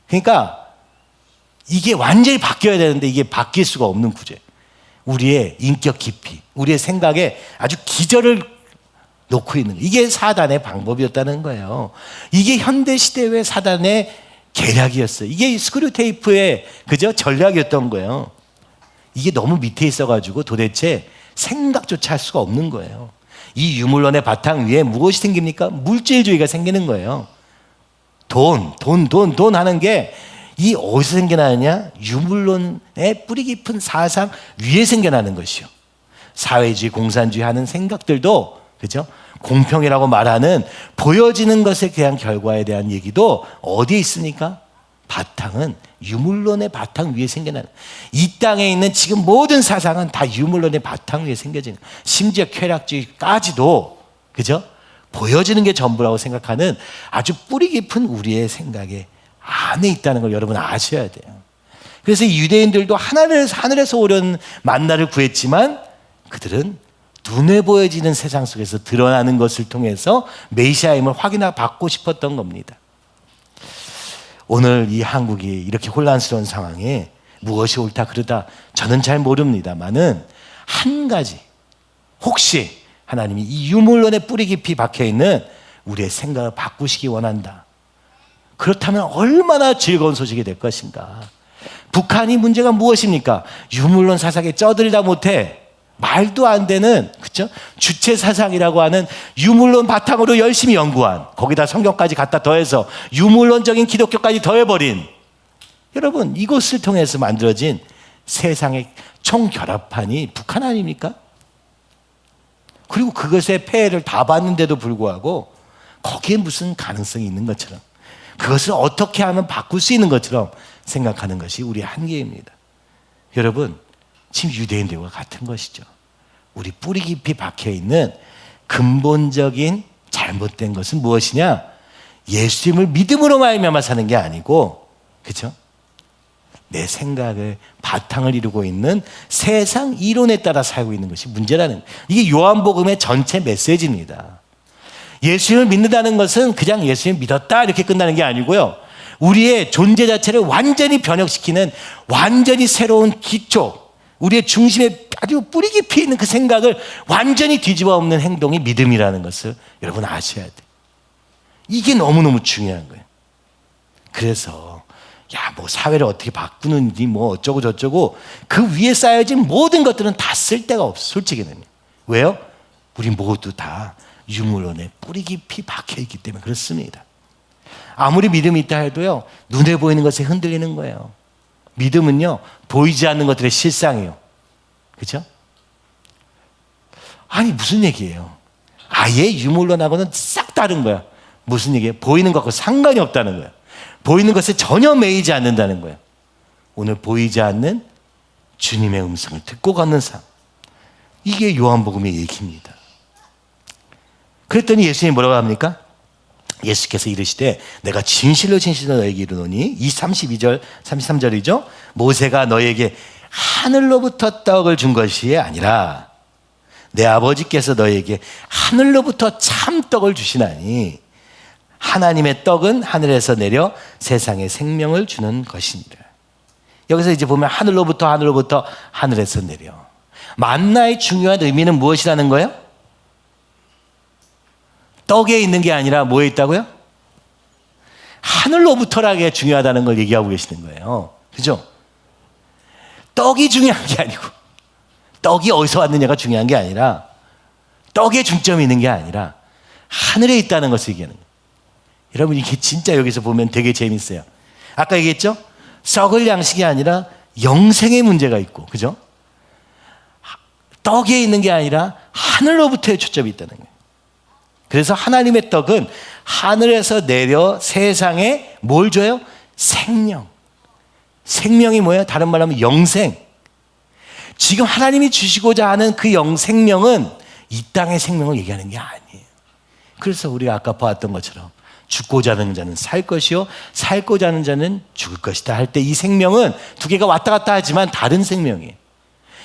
그러니까 이게 완전히 바뀌어야 되는데 이게 바뀔 수가 없는 구조예요. 우리의 인격 깊이, 우리의 생각에 아주 기저를 놓고 있는 거예요. 이게 사단의 방법이었다는 거예요. 이게 현대시대의 사단의 계략이었어요. 이게 스크류테이프의 전략이었던 거예요. 이게 너무 밑에 있어가지고 도대체 생각조차 할 수가 없는 거예요. 이 유물론의 바탕 위에 무엇이 생깁니까? 물질주의가 생기는 거예요. 돈 하는 게 이 어디서 생겨나느냐? 유물론의 뿌리 깊은 사상 위에 생겨나는 것이요. 사회주의, 공산주의 하는 생각들도, 그죠? 공평이라고 말하는 보여지는 것에 대한 결과에 대한 얘기도 어디에 있습니까? 바탕은 유물론의 바탕 위에 생겨나는, 이 땅에 있는 지금 모든 사상은 다 유물론의 바탕 위에 생겨지는, 심지어 쾌락주의까지도, 그죠? 보여지는 게 전부라고 생각하는 아주 뿌리 깊은 우리의 생각에 안에 있다는 걸 여러분 아셔야 돼요. 그래서 이 유대인들도 하늘에서 오려는 만나를 구했지만 그들은 눈에 보여지는 세상 속에서 드러나는 것을 통해서 메시아임을 받고 싶었던 겁니다. 오늘 이 한국이 이렇게 혼란스러운 상황에 무엇이 옳다 그르다 저는 잘 모릅니다만은 한 가지, 혹시 하나님이 이 유물론의 뿌리 깊이 박혀있는 우리의 생각을 바꾸시기 원한다. 그렇다면 얼마나 즐거운 소식이 될 것인가. 북한이 문제가 무엇입니까? 유물론 사상에 쩌들다 못해 말도 안 되는, 그렇죠? 주체 사상이라고 하는 유물론 바탕으로 열심히 연구한, 거기다 성경까지 갖다 더해서 유물론적인 기독교까지 더해버린, 여러분, 이것을 통해서 만들어진 세상의 총결합판이 북한 아닙니까? 그리고 그것의 폐해를 다 봤는데도 불구하고 거기에 무슨 가능성이 있는 것처럼, 그것을 어떻게 하면 바꿀 수 있는 것처럼 생각하는 것이 우리의 한계입니다. 여러분, 지금 유대인들과 같은 것이죠. 우리 뿌리 깊이 박혀있는 근본적인 잘못된 것은 무엇이냐? 예수님을 믿음으로 말미암아 사는 게 아니고, 그렇죠? 내 생각을 바탕을 이루고 있는 세상 이론에 따라 살고 있는 것이 문제라는, 이게 요한복음의 전체 메시지입니다. 예수님을 믿는다는 것은 그냥 예수님 믿었다 이렇게 끝나는 게 아니고요, 우리의 존재 자체를 완전히 변혁시키는 완전히 새로운 기초, 우리의 중심에 아주 뿌리 깊이 있는 그 생각을 완전히 뒤집어 엎는 행동이 믿음이라는 것을 여러분 아셔야 돼요. 이게 너무너무 중요한 거예요. 그래서 사회를 어떻게 바꾸는지 어쩌고 저쩌고 그 위에 쌓여진 모든 것들은 다 쓸데가 없어, 솔직히는. 왜요? 우리 모두 다 유물론에 뿌리 깊이 박혀있기 때문에 그렇습니다. 아무리 믿음이 있다 해도요, 눈에 보이는 것에 흔들리는 거예요. 믿음은요, 보이지 않는 것들의 실상이에요. 그렇죠? 아니, 무슨 얘기예요? 아예 유물론하고는 싹 다른 거야. 무슨 얘기예요? 보이는 것과 상관이 없다는 거야. 보이는 것에 전혀 매이지 않는다는 거예요. 오늘 보이지 않는 주님의 음성을 듣고 걷는 삶, 이게 요한복음의 얘기입니다. 그랬더니 예수님이 뭐라고 합니까? 예수께서 이르시되 내가 진실로 진실로 너에게 이르노니, 이 32절 33절이죠. 모세가 너에게 하늘로부터 떡을 준 것이 아니라 내 아버지께서 너에게 하늘로부터 참떡을 주시나니 하나님의 떡은 하늘에서 내려 세상에 생명을 주는 것이니라. 여기서 이제 보면 하늘로부터 하늘에서 내려. 만나의 중요한 의미는 무엇이라는 거예요? 떡에 있는 게 아니라 뭐에 있다고요? 하늘로부터라는 게 중요하다는 걸 얘기하고 계시는 거예요. 그죠? 떡이 중요한 게 아니고, 떡이 어디서 왔느냐가 중요한 게 아니라, 떡에 중점이 있는 게 아니라 하늘에 있다는 것을 얘기하는 거예요. 여러분, 이게 진짜 여기서 보면 되게 재밌어요. 아까 얘기했죠? 썩을 양식이 아니라 영생의 문제가 있고, 그죠? 떡에 있는 게 아니라 하늘로부터의 초점이 있다는 거예요. 그래서 하나님의 떡은 하늘에서 내려 세상에 뭘 줘요? 생명. 생명이 뭐예요? 다른 말로 하면 영생. 지금 하나님이 주시고자 하는 그 생명은 이 땅의 생명을 얘기하는 게 아니에요. 그래서 우리가 아까 보았던 것처럼 죽고자 하는 자는 살 것이요 살고자 하는 자는 죽을 것이다 할 때 이 생명은 두 개가 왔다 갔다 하지만 다른 생명이에요.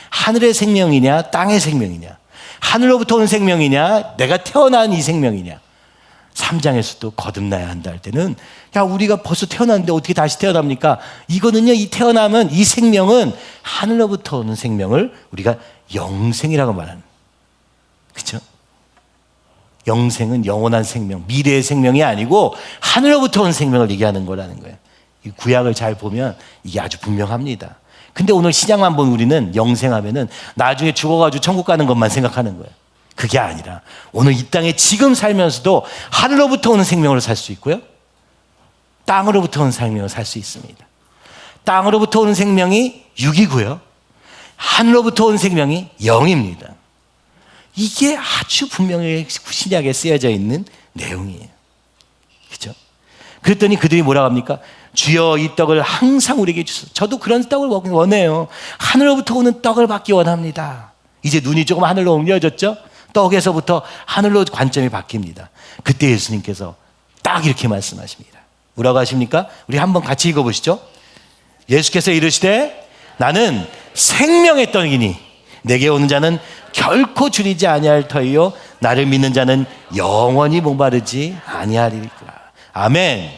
하늘의 생명이냐 땅의 생명이냐, 하늘로부터 오는 생명이냐 내가 태어난 이 생명이냐. 3장에서도 거듭나야 한다 할 때는, 야, 우리가 벌써 태어났는데 어떻게 다시 태어납니까? 이거는요, 이 태어남은, 이 생명은 하늘로부터 오는 생명을 우리가 영생이라고 말하는, 그렇죠? 영생은 영원한 생명, 미래의 생명이 아니고 하늘로부터 온 생명을 얘기하는 거라는 거예요. 이 구약을 잘 보면 이게 아주 분명합니다. 근데 오늘 신약만 본 우리는 영생하면은 나중에 죽어가지고 천국 가는 것만 생각하는 거예요. 그게 아니라 오늘 이 땅에 지금 살면서도 하늘로부터 오는 생명으로 살 수 있고요, 땅으로부터 오는 생명으로 살 수 있습니다. 땅으로부터 오는 생명이 육이고요, 하늘로부터 오는 생명이 영입니다. 이게 아주 분명히 신약에 쓰여져 있는 내용이에요. 그렇죠? 그랬더니 그들이 뭐라고 합니까? 주여 이 떡을 항상 우리에게 주소서. 저도 그런 떡을 먹기 원해요. 하늘로부터 오는 떡을 받기 원합니다. 이제 눈이 조금 하늘로 옮겨졌죠? 떡에서부터 하늘로 관점이 바뀝니다. 그때 예수님께서 딱 이렇게 말씀하십니다. 뭐라고 하십니까? 우리 한번 같이 읽어보시죠. 예수께서 이르시되 나는 생명의 떡이니 내게 오는 자는 결코 줄이지 아니할 터이요 나를 믿는 자는 영원히 목마르지 아니하리라. 아멘.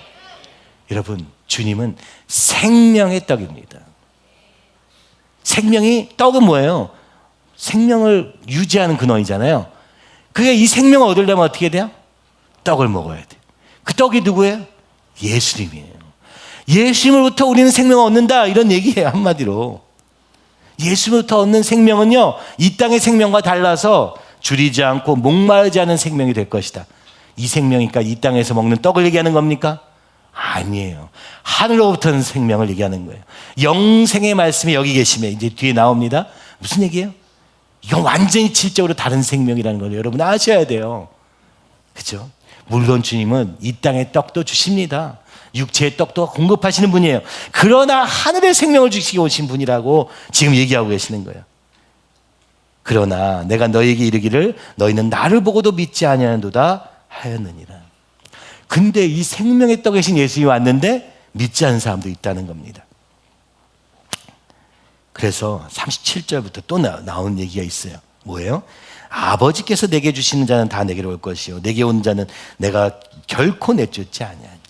여러분, 주님은 생명의 떡입니다. 생명이, 떡은 뭐예요? 생명을 유지하는 근원이잖아요. 그게 이 생명을 얻으려면 어떻게 돼요? 떡을 먹어야 돼요. 그 떡이 누구예요? 예수님이에요. 예수님으로부터 우리는 생명을 얻는다, 이런 얘기예요. 한마디로 예수로부터 얻는 생명은요, 이 땅의 생명과 달라서 줄이지 않고 목마르지 않은 생명이 될 것이다. 이 생명이니까 이 땅에서 먹는 떡을 얘기하는 겁니까? 아니에요. 하늘로부터는 생명을 얘기하는 거예요. 영생의 말씀이 여기 계시면 이제 뒤에 나옵니다. 무슨 얘기예요? 이건 완전히 질적으로 다른 생명이라는 걸 여러분 아셔야 돼요. 그렇죠? 물론 주님은 이 땅의 떡도 주십니다. 육체의 떡도 공급하시는 분이에요. 그러나 하늘의 생명을 주시기 오신 분이라고 지금 얘기하고 계시는 거예요. 그러나 내가 너희에게 이르기를 너희는 나를 보고도 믿지 아니하는도다 하였느니라. 근데 이 생명의 떡 계신 예수님이 왔는데 믿지 않는 사람도 있다는 겁니다. 그래서 37절부터 또 나온 얘기가 있어요. 뭐예요? 아버지께서 내게 주시는 자는 다 내게로 올 것이요 내게 온 자는 내가 결코 내쫓지 아니하리라.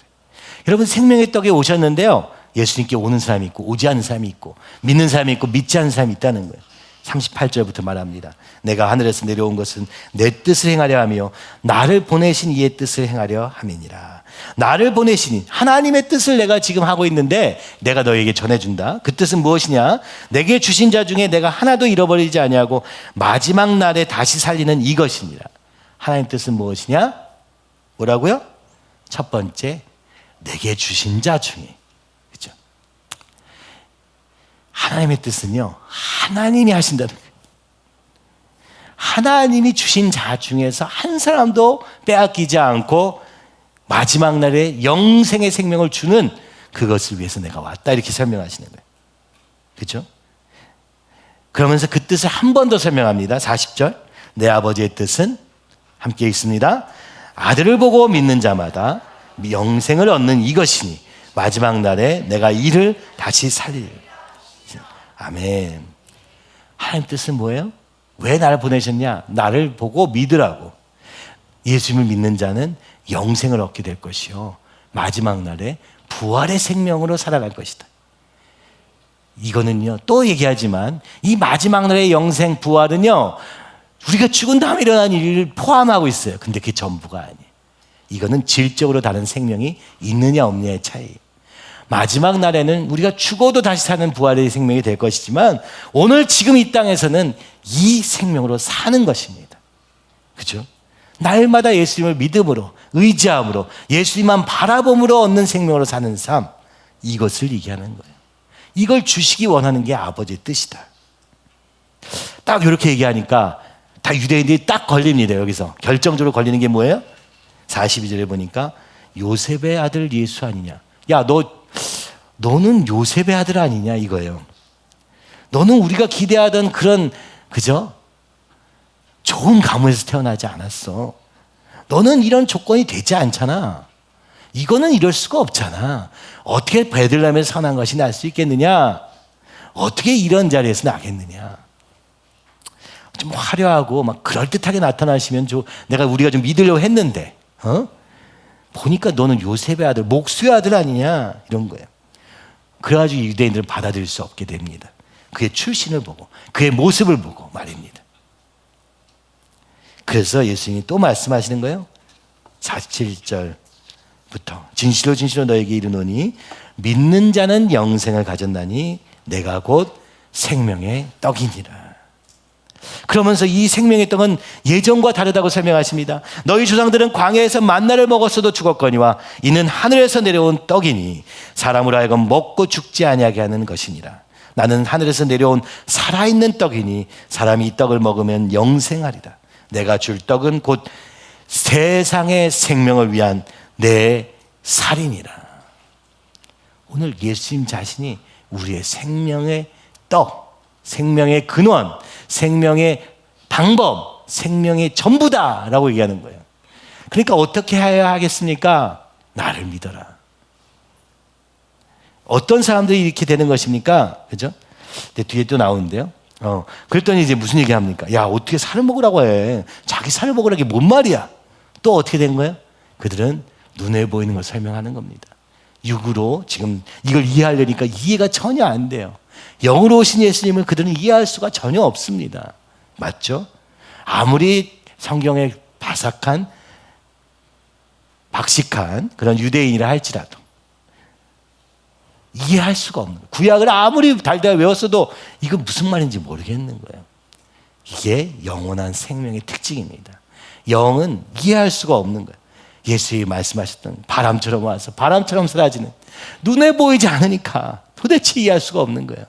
여러분, 생명의 떡에 오셨는데요, 예수님께 오는 사람이 있고 오지 않는 사람이 있고 믿는 사람이 있고 믿지 않는 사람이 있다는 거예요. 38절부터 말합니다. 내가 하늘에서 내려온 것은 내 뜻을 행하려 하며 나를 보내신 이의 뜻을 행하려 함이니라. 나를 보내신 하나님의 뜻을 내가 지금 하고 있는데 내가 너에게 전해준다. 그 뜻은 무엇이냐? 내게 주신 자 중에 내가 하나도 잃어버리지 아니하고 마지막 날에 다시 살리는 이것이니라. 하나님의 뜻은 무엇이냐? 뭐라고요? 첫 번째, 내게 주신 자 중에. 그렇죠? 하나님의 뜻은요, 하나님이 하신다는 거예요. 하나님이 주신 자 중에서 한 사람도 빼앗기지 않고 마지막 날에 영생의 생명을 주는 그것을 위해서 내가 왔다, 이렇게 설명하시는 거예요. 그렇죠? 그러면서 그 뜻을 한 번 더 설명합니다. 40절. 내 아버지의 뜻은, 함께 있습니다. 아들을 보고 믿는 자마다 영생을 얻는 이것이니 마지막 날에 내가 이를 다시 살리리. 아멘. 하나님 뜻은 뭐예요? 왜 나를 보내셨냐? 나를 보고 믿으라고. 예수님을 믿는 자는 영생을 얻게 될 것이요, 마지막 날에 부활의 생명으로 살아갈 것이다. 이거는요, 또 얘기하지만 이 마지막 날의 영생 부활은요, 우리가 죽은 다음에 일어난 일을 포함하고 있어요. 근데 그게 전부가 아니에요. 이거는 질적으로 다른 생명이 있느냐 없느냐의 차이. 마지막 날에는 우리가 죽어도 다시 사는 부활의 생명이 될 것이지만 오늘 지금 이 땅에서는 이 생명으로 사는 것입니다. 그죠? 날마다 예수님을 믿음으로, 의지함으로, 예수님만 바라봄으로 얻는 생명으로 사는 삶, 이것을 얘기하는 거예요. 이걸 주시기 원하는 게 아버지의 뜻이다. 딱 이렇게 얘기하니까 다 유대인들이 딱 걸립니다. 여기서 결정적으로 걸리는 게 뭐예요? 42절에 보니까 요셉의 아들 예수 아니냐. 야, 너는 요셉의 아들 아니냐 이거예요. 너는 우리가 기대하던 그런, 그죠? 좋은 가문에서 태어나지 않았어. 너는 이런 조건이 되지 않잖아. 이거는 이럴 수가 없잖아. 어떻게 베들레헴에서 선한 것이 날 수 있겠느냐? 어떻게 이런 자리에서 나겠느냐? 좀 화려하고 막 그럴듯하게 나타나시면 우리가 좀 믿으려고 했는데, 보니까 너는 요셉의 아들, 목수의 아들 아니냐? 이런 거예요. 그래가지고 유대인들은 받아들일 수 없게 됩니다. 그의 출신을 보고, 그의 모습을 보고 말입니다. 그래서 예수님이 또 말씀하시는 거예요. 47절부터 진실로 진실로 너에게 이르노니 믿는 자는 영생을 가졌나니 내가 곧 생명의 떡이니라. 그러면서 이 생명의 떡은 예전과 다르다고 설명하십니다. 너희 조상들은 광야에서 만나를 먹었어도 죽었거니와 이는 하늘에서 내려온 떡이니 사람으로 하여금 먹고 죽지 아니하게 하는 것이니라. 나는 하늘에서 내려온 살아있는 떡이니 사람이 이 떡을 먹으면 영생하리라. 내가 줄 떡은 곧 세상의 생명을 위한 내 살이니라. 오늘 예수님 자신이 우리의 생명의 떡, 생명의 근원, 생명의 방법, 생명의 전부다라고 얘기하는 거예요. 그러니까 어떻게 해야 하겠습니까? 나를 믿어라. 어떤 사람들이 이렇게 되는 것입니까? 그죠? 뒤에 또 나오는데요. 그랬더니 이제 무슨 얘기 합니까? 야, 어떻게 살을 먹으라고 해? 자기 살을 먹으라는 게 뭔 말이야? 또 어떻게 된 거예요? 그들은 눈에 보이는 걸 설명하는 겁니다. 육으로 지금 이걸 이해하려니까 이해가 전혀 안 돼요. 영으로 오신 예수님을 그들은 이해할 수가 전혀 없습니다. 맞죠? 아무리 성경에 바삭한, 박식한 그런 유대인이라 할지라도 이해할 수가 없는 거예요. 구약을 아무리 달달 외웠어도 이거 무슨 말인지 모르겠는 거예요. 이게 영원한 생명의 특징입니다. 영은 이해할 수가 없는 거예요. 예수님이 말씀하셨던 바람처럼 와서 바람처럼 사라지는, 눈에 보이지 않으니까 도대체 이해할 수가 없는 거예요.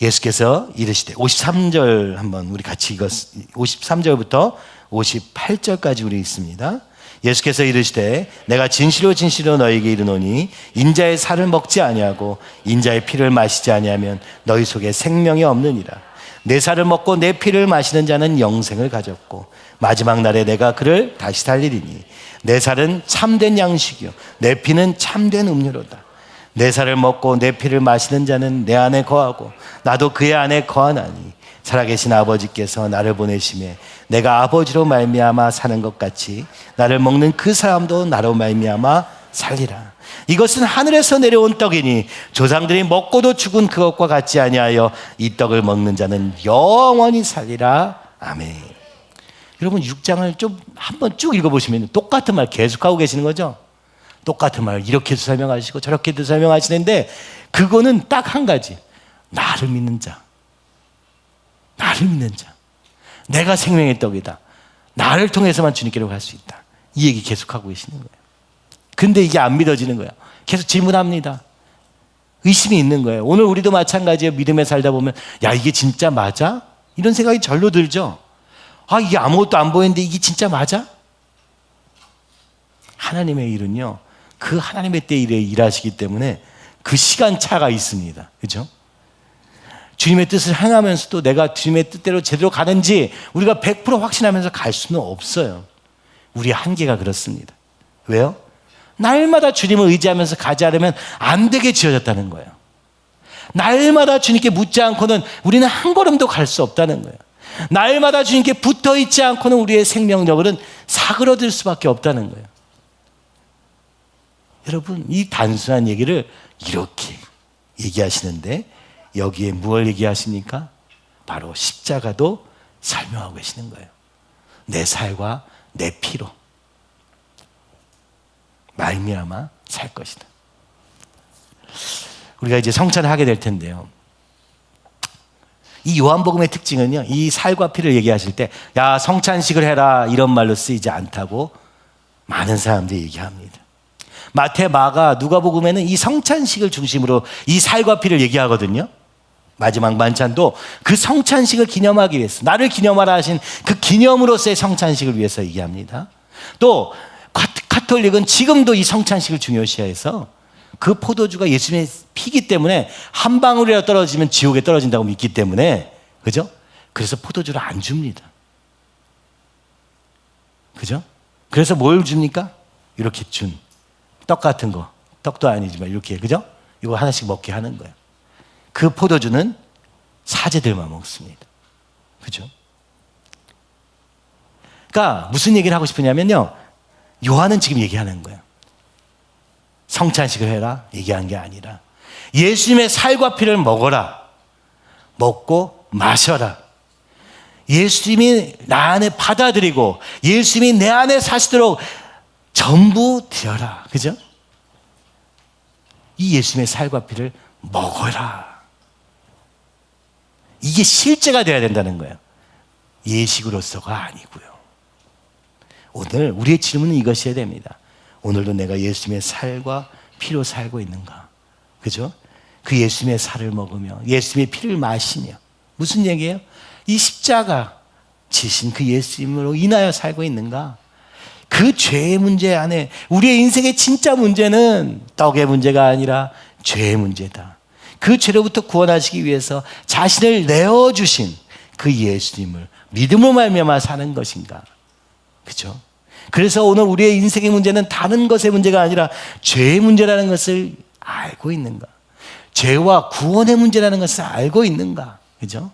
예수께서 이르시되 53절 한번 우리 같이 53절부터 58절까지 우리 있습니다. 예수께서 이르시되 내가 진실로 진실로 너희에게 이르노니 인자의 살을 먹지 아니하고 인자의 피를 마시지 아니하면 너희 속에 생명이 없느니라. 내 살을 먹고 내 피를 마시는 자는 영생을 가졌고 마지막 날에 내가 그를 다시 살리리니 내 살은 참된 양식이요 내 피는 참된 음료로다. 내 살을 먹고 내 피를 마시는 자는 내 안에 거하고 나도 그의 안에 거하나니 살아계신 아버지께서 나를 보내심에 내가 아버지로 말미암아 사는 것 같이 나를 먹는 그 사람도 나로 말미암아 살리라. 이것은 하늘에서 내려온 떡이니 조상들이 먹고도 죽은 그것과 같지 아니하여 이 떡을 먹는 자는 영원히 살리라. 아멘. 여러분 6장을 좀 한번 쭉 읽어보시면 똑같은 말 계속하고 계시는 거죠. 똑같은 말 이렇게도 설명하시고 저렇게도 설명하시는데 그거는 딱 한 가지. 나를 믿는 자. 나를 믿는 자. 내가 생명의 떡이다. 나를 통해서만 주님께로 갈 수 있다. 이 얘기 계속하고 계시는 거예요. 근데 이게 안 믿어지는 거예요. 계속 질문합니다. 의심이 있는 거예요. 오늘 우리도 마찬가지예요. 믿음에 살다 보면 야, 이게 진짜 맞아? 이런 생각이 절로 들죠. 아, 이게 아무것도 안 보이는데 이게 진짜 맞아? 하나님의 일은요, 그 하나님의 때에 일하시기 때문에 그 시간차가 있습니다. 그렇죠? 주님의 뜻을 행하면서도 내가 주님의 뜻대로 제대로 가는지 우리가 100% 확신하면서 갈 수는 없어요. 우리의 한계가 그렇습니다. 왜요? 날마다 주님을 의지하면서 가지 않으면 안 되게 지어졌다는 거예요. 날마다 주님께 묻지 않고는 우리는 한 걸음도 갈 수 없다는 거예요. 날마다 주님께 붙어 있지 않고는 우리의 생명력은 사그러들 수밖에 없다는 거예요. 여러분, 이 단순한 얘기를 이렇게 얘기하시는데 여기에 무엇을 얘기하십니까? 바로 십자가도 설명하고 계시는 거예요. 내 살과 내 피로 말미암아 살 것이다. 우리가 이제 성찬을 하게 될 텐데요. 이 요한복음의 특징은요, 이 살과 피를 얘기하실 때, 야, 성찬식을 해라, 이런 말로 쓰이지 않다고 많은 사람들이 얘기합니다. 마태, 마가, 누가복음에는 이 성찬식을 중심으로 이 살과 피를 얘기하거든요. 마지막 만찬도 그 성찬식을 기념하기 위해서, 나를 기념하라 하신 그 기념으로서의 성찬식을 위해서 얘기합니다. 또 가톨릭은 지금도 이 성찬식을 중요시해서 그 포도주가 예수님의 피기 때문에 한 방울이라도 떨어지면 지옥에 떨어진다고 믿기 때문에, 그죠? 그래서 포도주를 안 줍니다. 그죠? 그래서 뭘 줍니까? 이렇게 떡 같은 거, 떡도 아니지만 이렇게, 그죠? 이거 하나씩 먹게 하는 거예요. 그 포도주는 사제들만 먹습니다. 그죠? 그러니까 무슨 얘기를 하고 싶으냐면요, 요한은 지금 얘기하는 거예요. 성찬식을 해라 얘기한 게 아니라 예수님의 살과 피를 먹어라, 먹고 마셔라. 예수님이 나 안에 받아들이고 예수님이 내 안에 사시도록 전부 드려라. 그죠? 이 예수님의 살과 피를 먹어라. 이게 실제가 돼야 된다는 거예요. 예식으로서가 아니고요. 오늘 우리의 질문은 이것이어야 됩니다. 오늘도 내가 예수님의 살과 피로 살고 있는가? 그죠? 그 예수님의 살을 먹으며 예수님의 피를 마시며, 무슨 얘기예요? 이 십자가 지신 그 예수님으로 인하여 살고 있는가? 그 죄의 문제 안에 우리의 인생의 진짜 문제는 떡의 문제가 아니라 죄의 문제다. 그 죄로부터 구원하시기 위해서 자신을 내어주신 그 예수님을 믿음으로 말미암아 사는 것인가? 그죠? 그래서 오늘 우리의 인생의 문제는 다른 것의 문제가 아니라 죄의 문제라는 것을 알고 있는가? 죄와 구원의 문제라는 것을 알고 있는가? 그죠?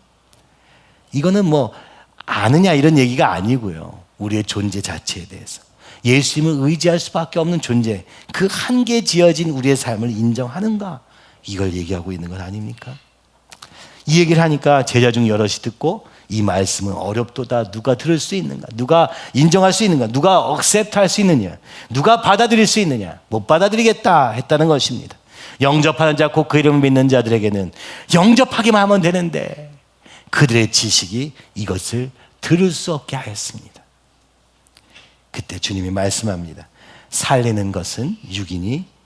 이거는 뭐 아느냐 이런 얘기가 아니고요. 우리의 존재 자체에 대해서 예수님을 의지할 수밖에 없는 존재, 그 한계 지어진 우리의 삶을 인정하는가? 이걸 얘기하고 있는 것 아닙니까? 이 얘기를 하니까 제자 중 여럿이 듣고 이 말씀은 어렵도다. 누가 들을 수 있는가? 누가 인정할 수 있는가? 누가 억셉트할 수 있느냐? 누가 받아들일 수 있느냐? 못 받아들이겠다 했다는 것입니다. 영접하는 자, 곧 그 이름을 믿는 자들에게는 영접하기만 하면 되는데 그들의 지식이 이것을 들을 수 없게 하였습니다. 그때 주님이 말씀합니다. 살리는 것은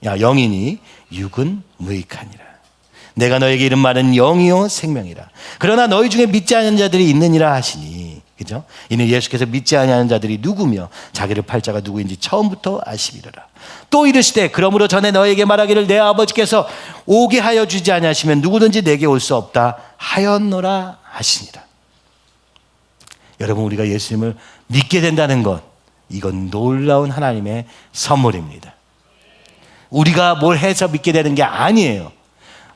영이니 육은 무익하니라. 내가 너에게 이른 말은 영이요 생명이라. 그러나 너희 중에 믿지 않는 자들이 있느니라 하시니, 그죠? 이는 예수께서 믿지 아니하는 자들이 누구며 자기를 팔 자가 누구인지 처음부터 아시리라. 또 이르시되 그러므로 전에 너에게 말하기를 내 아버지께서 오게 하여 주지 아니하시면 누구든지 내게 올 수 없다 하였노라 하시니라. 여러분, 우리가 예수님을 믿게 된다는 것, 이건 놀라운 하나님의 선물입니다. 우리가 뭘 해서 믿게 되는 게 아니에요.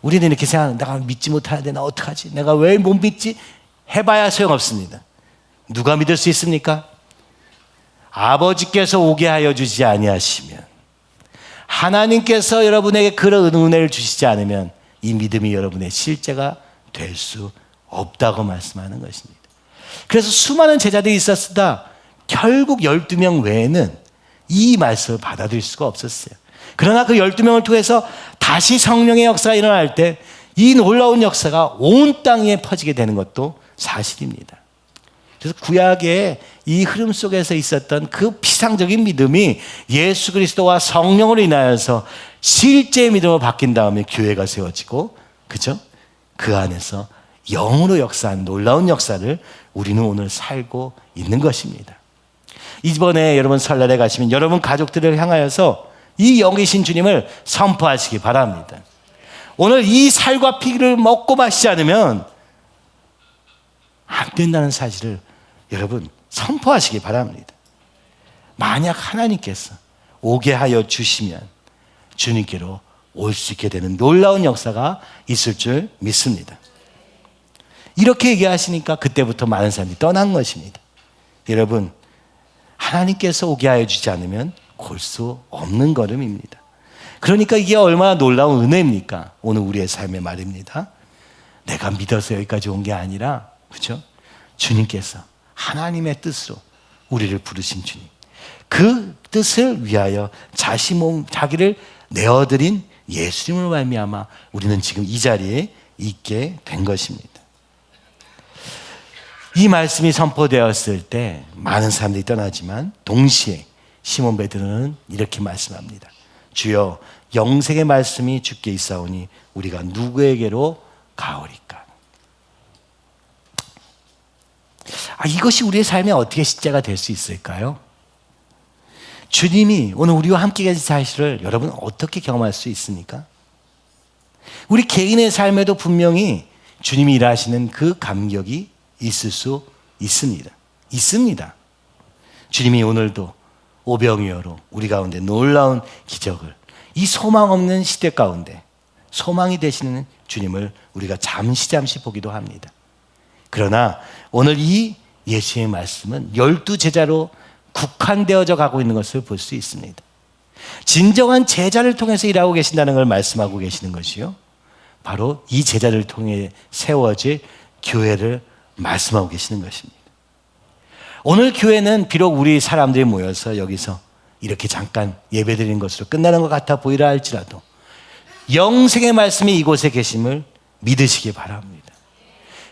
우리는 이렇게 생각하는, 내가 믿지 못하는데 나 어떡하지? 내가 왜 못 믿지? 해봐야 소용없습니다. 누가 믿을 수 있습니까? 아버지께서 오게 하여 주지 아니하시면, 하나님께서 여러분에게 그런 은혜를 주시지 않으면 이 믿음이 여러분의 실제가 될 수 없다고 말씀하는 것입니다. 그래서 수많은 제자들이 있었으나 결국 12명 외에는 이 말씀을 받아들일 수가 없었어요. 그러나 그 12명을 통해서 다시 성령의 역사가 일어날 때 이 놀라운 역사가 온 땅에 퍼지게 되는 것도 사실입니다. 그래서 구약의 이 흐름 속에서 있었던 그 피상적인 믿음이 예수 그리스도와 성령으로 인하여서 실제의 믿음으로 바뀐 다음에 교회가 세워지고, 그죠? 그 안에서 영으로 역사한 놀라운 역사를 우리는 오늘 살고 있는 것입니다. 이번에 여러분 설날에 가시면 여러분 가족들을 향하여서 이 영이신 주님을 선포하시기 바랍니다. 오늘 이 살과 피를 먹고 마시지 않으면 안 된다는 사실을 여러분 선포하시기 바랍니다. 만약 하나님께서 오게 하여 주시면 주님께로 올 수 있게 되는 놀라운 역사가 있을 줄 믿습니다. 이렇게 얘기하시니까 그때부터 많은 사람들이 떠난 것입니다. 여러분, 하나님께서 오게 하여 주지 않으면 올 수 없는 걸음입니다. 그러니까 이게 얼마나 놀라운 은혜입니까? 오늘 우리의 삶의 말입니다. 내가 믿어서 여기까지 온 게 아니라, 그렇죠? 주님께서 하나님의 뜻으로 우리를 부르신 주님, 그 뜻을 위하여 자기를 내어드린 예수님을 말미암아 우리는 지금 이 자리에 있게 된 것입니다. 이 말씀이 선포되었을 때 많은 사람들이 떠나지만 동시에 시몬 베드로는 이렇게 말씀합니다. 주여, 영생의 말씀이 주께 있사오니 우리가 누구에게로 가오리까? 이것이 우리의 삶에 어떻게 실제가 될 수 있을까요? 주님이 오늘 우리와 함께 계신 사실을 여러분 어떻게 경험할 수 있습니까? 우리 개인의 삶에도 분명히 주님이 일하시는 그 감격이 있을 수 있습니다. 주님이 오늘도 오병이어로 우리 가운데 놀라운 기적을, 이 소망 없는 시대 가운데 소망이 되시는 주님을 우리가 잠시 보기도 합니다. 그러나 오늘 이 예수의 말씀은 12제자로 국한되어져 가고 있는 것을 볼 수 있습니다. 진정한 제자를 통해서 일하고 계신다는 걸 말씀하고 계시는 것이요, 바로 이 제자를 통해 세워질 교회를 말씀하고 계시는 것입니다. 오늘 교회는 비록 우리 사람들이 모여서 여기서 이렇게 잠깐 예배드리는 것으로 끝나는 것 같아 보이라 할지라도 영생의 말씀이 이곳에 계심을 믿으시기 바랍니다.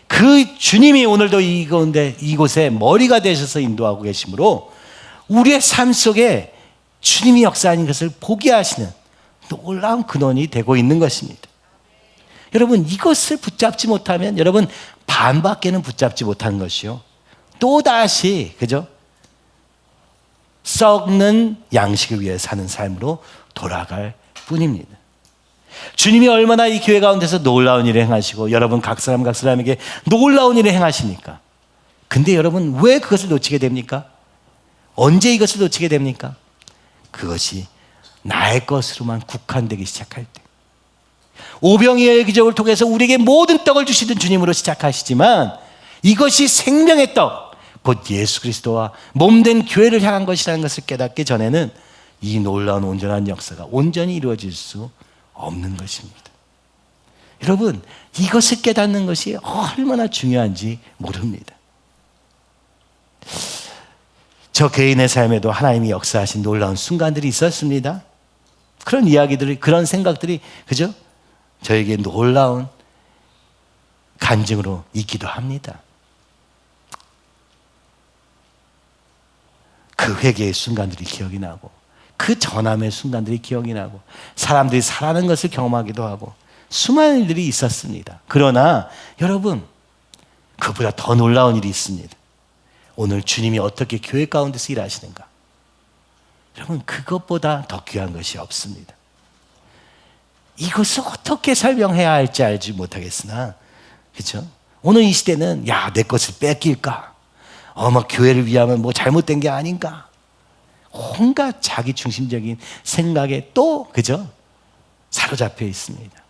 그 주님이 오늘도 이곳에 머리가 되셔서 인도하고 계시므로 우리의 삶 속에 주님이 역사하는 것을 보게 하시는 놀라운 근원이 되고 있는 것입니다. 여러분, 이것을 붙잡지 못하면 여러분 반밖에는 붙잡지 못한 것이요, 또다시 그죠? 썩는 양식을 위해 사는 삶으로 돌아갈 뿐입니다. 주님이 얼마나 이 교회 가운데서 놀라운 일을 행하시고 여러분 각 사람에게 놀라운 일을 행하시니까. 근데 여러분 왜 그것을 놓치게 됩니까? 언제 이것을 놓치게 됩니까? 그것이 나의 것으로만 국한되기 시작할 때. 오병이어의 기적을 통해서 우리에게 모든 떡을 주시던 주님으로 시작하시지만 이것이 생명의 떡, 곧 예수 그리스도와 몸된 교회를 향한 것이라는 것을 깨닫기 전에는 이 놀라운 온전한 역사가 온전히 이루어질 수 없는 것입니다. 여러분, 이것을 깨닫는 것이 얼마나 중요한지 모릅니다. 저 개인의 삶에도 하나님이 역사하신 놀라운 순간들이 있었습니다. 그런 이야기들이, 그런 생각들이 그죠? 저에게 놀라운 간증으로 있기도 합니다. 그 회개의 순간들이 기억이 나고, 그 전함의 순간들이 기억이 나고, 사람들이 살아나는 것을 경험하기도 하고, 수많은 일들이 있었습니다. 그러나 여러분, 그보다 더 놀라운 일이 있습니다. 오늘 주님이 어떻게 교회 가운데서 일하시는가? 여러분, 그것보다 더 귀한 것이 없습니다. 이것을 어떻게 설명해야 할지 알지 못하겠으나, 그렇죠? 오늘 이 시대는 내 것을 뺏길까? 교회를 위하면 잘못된 게 아닌가? 온갖 자기 중심적인 생각에 또 그죠? 사로잡혀 있습니다.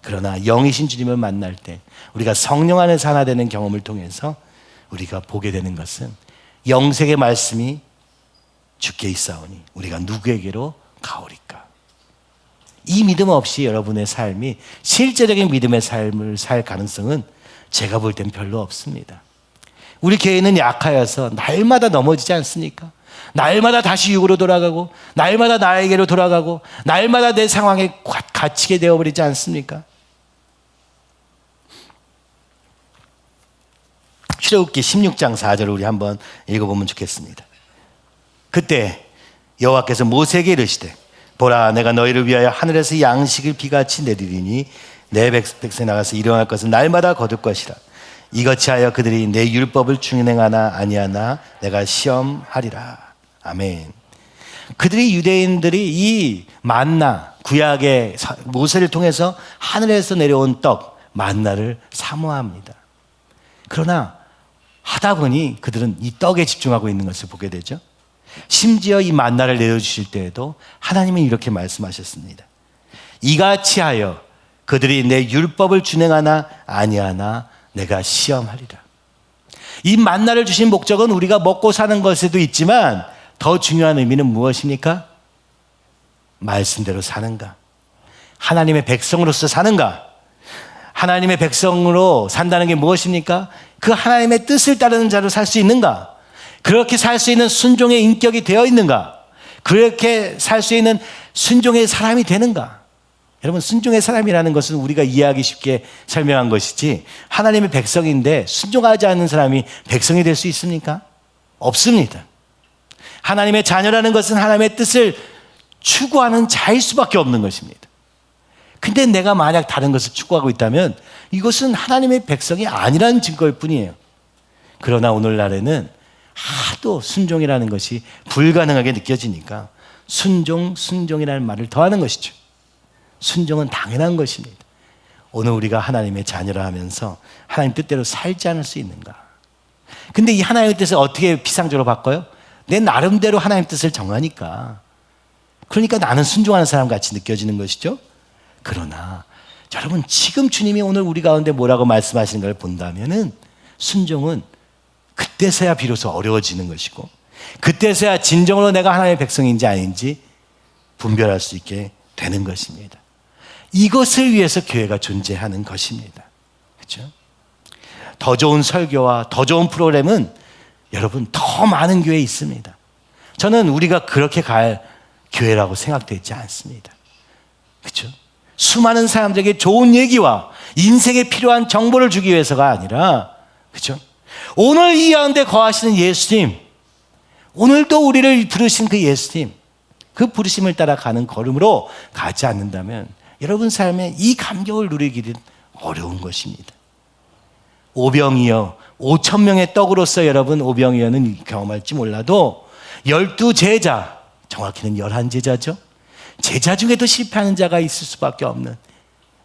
그러나 영이신 주님을 만날 때 우리가 성령 안에서 하나 되는 경험을 통해서 우리가 보게 되는 것은 영생의 말씀이 주께 있사오니 우리가 누구에게로 가오리까? 이 믿음 없이 여러분의 삶이 실제적인 믿음의 삶을 살 가능성은 제가 볼 땐 별로 없습니다. 우리 교회는 약하여서 날마다 넘어지지 않습니까? 날마다 다시 육으로 돌아가고, 날마다 나에게로 돌아가고, 날마다 내 상황에 갇히게 되어버리지 않습니까? 출애굽기 16장 4절을 우리 한번 읽어보면 좋겠습니다. 그때 여호와께서 모세에게 이르시되, 보라, 내가 너희를 위하여 하늘에서 양식을 비같이 내리리니 내 백성이 나가서 일용할 것은 날마다 거둘 것이라. 이같이 하여 그들이 내 율법을 준행하나 아니하나 내가 시험하리라. 아멘. 그들이, 유대인들이 이 만나, 구약의 모세를 통해서 하늘에서 내려온 떡 만나를 사모합니다. 그러나 하다 보니 그들은 이 떡에 집중하고 있는 것을 보게 되죠. 심지어 이 만나를 내려주실 때에도 하나님은 이렇게 말씀하셨습니다. 이같이 하여 그들이 내 율법을 준행하나 아니하나 내가 시험하리라. 이 만나를 주신 목적은 우리가 먹고 사는 것에도 있지만 더 중요한 의미는 무엇입니까? 말씀대로 사는가? 하나님의 백성으로서 사는가? 하나님의 백성으로 산다는 게 무엇입니까? 그 하나님의 뜻을 따르는 자로 살 수 있는가? 그렇게 살 수 있는 순종의 인격이 되어 있는가? 그렇게 살 수 있는 순종의 사람이 되는가? 여러분, 순종의 사람이라는 것은 우리가 이해하기 쉽게 설명한 것이지 하나님의 백성인데 순종하지 않는 사람이 백성이 될 수 있습니까? 없습니다. 하나님의 자녀라는 것은 하나님의 뜻을 추구하는 자일 수밖에 없는 것입니다. 근데 내가 만약 다른 것을 추구하고 있다면 이것은 하나님의 백성이 아니라는 증거일 뿐이에요. 그러나 오늘날에는 하도 순종이라는 것이 불가능하게 느껴지니까 순종이라는 말을 더하는 것이죠. 순종은 당연한 것입니다. 오늘 우리가 하나님의 자녀라 하면서 하나님 뜻대로 살지 않을 수 있는가? 근데 이 하나님의 뜻을 어떻게 피상적으로 바꿔요? 내 나름대로 하나님 뜻을 정하니까. 그러니까 나는 순종하는 사람 같이 느껴지는 것이죠. 그러나 여러분, 지금 주님이 오늘 우리 가운데 뭐라고 말씀하시는 걸 본다면은 순종은 그때서야 비로소 어려워지는 것이고 그때서야 진정으로 내가 하나님의 백성인지 아닌지 분별할 수 있게 되는 것입니다. 이것을 위해서 교회가 존재하는 것입니다. 그렇죠? 더 좋은 설교와 더 좋은 프로그램은 여러분 더 많은 교회에 있습니다. 저는 우리가 그렇게 갈 교회라고 생각되지 않습니다. 그렇죠? 수많은 사람들에게 좋은 얘기와 인생에 필요한 정보를 주기 위해서가 아니라, 그렇죠? 오늘 이 가운데 거하시는 예수님, 오늘도 우리를 부르신 그 예수님, 그 부르심을 따라 가는 걸음으로 가지 않는다면 여러분 삶에 이 감격을 누리기는 어려운 것입니다. 오병이어 5,000명의 떡으로서 여러분 오병이어는 경험할지 몰라도 12제자, 정확히는 11제자죠. 제자 중에도 실패하는 자가 있을 수밖에 없는,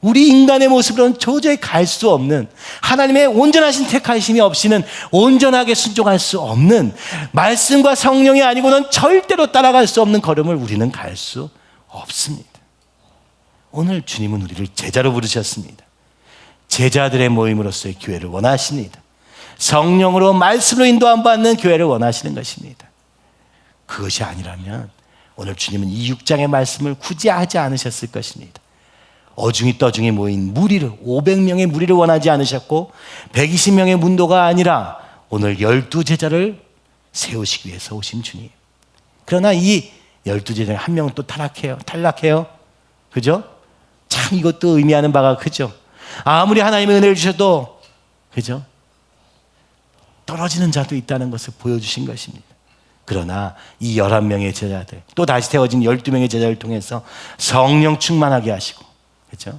우리 인간의 모습으로는 도저히 갈 수 없는, 하나님의 온전하신 택하심이 없이는 온전하게 순종할 수 없는, 말씀과 성령이 아니고는 절대로 따라갈 수 없는 걸음을 우리는 갈 수 없습니다. 오늘 주님은 우리를 제자로 부르셨습니다. 제자들의 모임으로서의 교회를 원하십니다. 성령으로 말씀으로 인도함 받는 교회를 원하시는 것입니다. 그것이 아니라면 오늘 주님은 이 6장의 말씀을 굳이 하지 않으셨을 것입니다. 어중이 떠중이 모인 무리를, 500명의 무리를 원하지 않으셨고 120명의 문도가 아니라 오늘 12제자를 세우시기 위해서 오신 주님. 그러나 이 12제자 한 명은 또 탈락해요. 그죠? 참 이것도 의미하는 바가 크죠. 아무리 하나님의 은혜를 주셔도, 그죠? 떨어지는 자도 있다는 것을 보여주신 것입니다. 그러나 이 11명의 제자들, 또 다시 태워진 12명의 제자를 통해서 성령 충만하게 하시고, 그렇죠?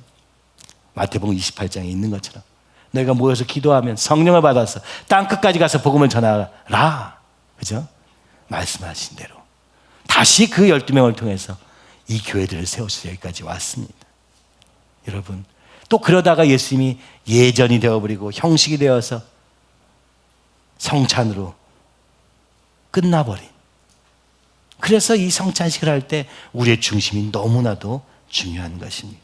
마태복음 28장에 있는 것처럼 너희가 모여서 기도하면 성령을 받아서 땅끝까지 가서 복음을 전하라, 그렇죠? 말씀하신 대로 다시 그 12명을 통해서 이 교회들을 세우셔서 여기까지 왔습니다. 여러분, 또 그러다가 예수님이 예전이 되어버리고 형식이 되어서 성찬으로 끝나버린, 그래서 이 성찬식을 할 때 우리의 중심이 너무나도 중요한 것입니다.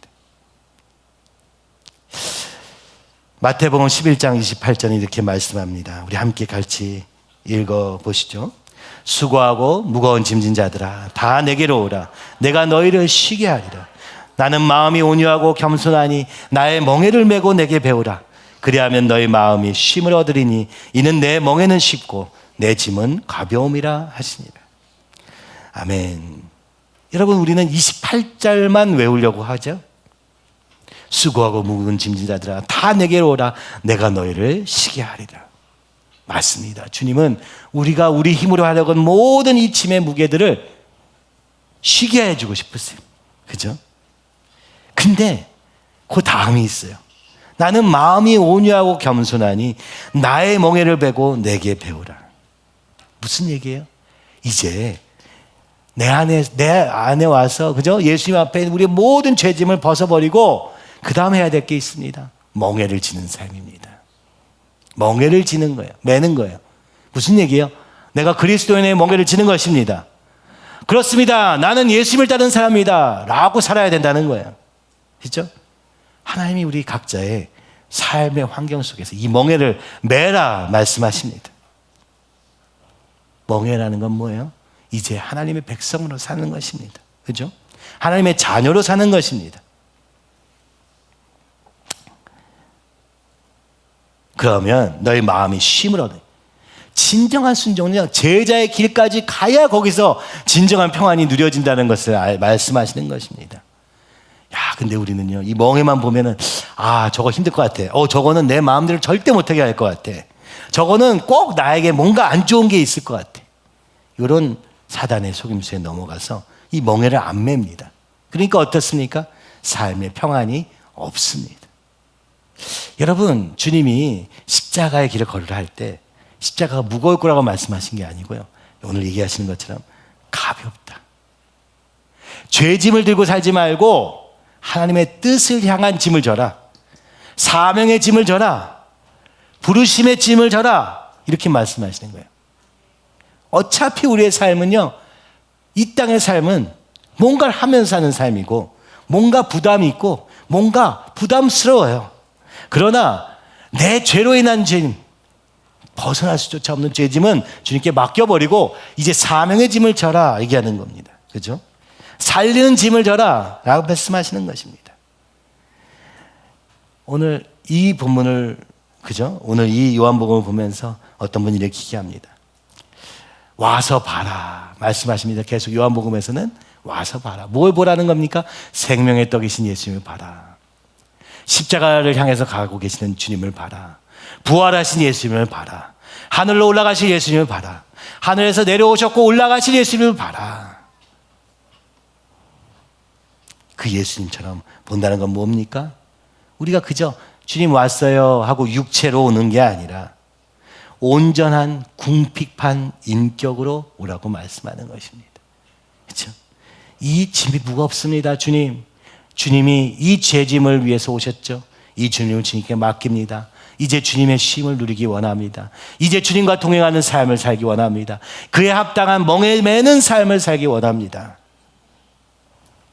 마태복음 11장 28절에 이렇게 말씀합니다. 우리 함께 같이 읽어보시죠. 수고하고 무거운 짐진 자들아 다 내게로 오라. 내가 너희를 쉬게 하리라. 나는 마음이 온유하고 겸손하니 나의 멍에를 메고 내게 배우라. 그리하면 너희 마음이 쉼을 얻으리니 이는 내 멍에는 쉽고 내 짐은 가벼움이라 하시니라. 아멘. 여러분, 우리는 28절만 외우려고 하죠. 수고하고 무거운 짐진 자들아 다 내게로 오라. 내가 너희를 쉬게 하리라. 맞습니다. 주님은 우리가 우리 힘으로 하려고 하는 모든 이 짐의 무게들을 쉬게 해주고 싶으세요. 그죠? 근데 그 다음이 있어요. 나는 마음이 온유하고 겸손하니 나의 멍에를 베고 내게 배우라. 무슨 얘기예요? 이제 내 안에 와서, 그죠? 예수님 앞에 우리의 모든 죄짐을 벗어버리고 그 다음 해야 될 게 있습니다. 멍에를 지는 삶입니다. 멍에를 지는 거예요. 매는 거예요. 무슨 얘기예요? 내가 그리스도인의 멍에를 지는 것입니다. 그렇습니다. 나는 예수님을 따르는 사람이다 라고 살아야 된다는 거예요. 그렇죠? 하나님이 우리 각자의 삶의 환경 속에서 이 멍에를 매라 말씀하십니다. 멍에라는 건 뭐예요? 이제 하나님의 백성으로 사는 것입니다. 그죠? 하나님의 자녀로 사는 것입니다. 그러면 너희 마음이 쉼을 얻어. 진정한 순종은요, 제자의 길까지 가야 거기서 진정한 평안이 누려진다는 것을 말씀하시는 것입니다. 야, 근데 우리는요, 이 멍에만 보면은, 아, 저거 힘들 것 같아. 저거는 내 마음대로 절대 못하게 할 것 같아. 저거는 꼭 나에게 뭔가 안 좋은 게 있을 것 같아. 이런 사단의 속임수에 넘어가서 이 멍에를 안 맵니다. 그러니까 어떻습니까? 삶의 평안이 없습니다. 여러분, 주님이 십자가의 길을 걸으라 할 때 십자가가 무거울 거라고 말씀하신 게 아니고요, 오늘 얘기하시는 것처럼 가볍다. 죄짐을 들고 살지 말고 하나님의 뜻을 향한 짐을 져라. 사명의 짐을 져라. 부르심의 짐을 져라. 이렇게 말씀하시는 거예요. 어차피 우리의 삶은요, 이 땅의 삶은 뭔가를 하면서 사는 삶이고 뭔가 부담이 있고 뭔가 부담스러워요. 그러나 내 죄로 인한 죄, 벗어날 수조차 없는 죄짐은 주님께 맡겨버리고 이제 사명의 짐을 져라 얘기하는 겁니다. 그죠? 살리는 짐을 져라 라고 말씀하시는 것입니다. 오늘 이 본문을, 그죠? 오늘 이 요한복음을 보면서 어떤 분이 이렇게 얘기합니다. 와서 봐라 말씀하십니다. 계속 요한복음에서는 와서 봐라. 뭘 보라는 겁니까? 생명의 떡이신 예수님을 봐라. 십자가를 향해서 가고 계시는 주님을 봐라. 부활하신 예수님을 봐라. 하늘로 올라가신 예수님을 봐라. 하늘에서 내려오셨고 올라가신 예수님을 봐라. 그 예수님처럼 본다는 건 뭡니까? 우리가 그저 주님 왔어요 하고 육체로 오는 게 아니라 온전한 궁핍한 인격으로 오라고 말씀하는 것입니다. 그렇죠? 이 짐이 무겁습니다. 주님이 이 죄짐을 위해서 오셨죠. 이 주님을 주님께 맡깁니다. 이제 주님의 쉼을 누리기 원합니다. 이제 주님과 동행하는 삶을 살기 원합니다. 그에 합당한 멍에 매는 삶을 살기 원합니다.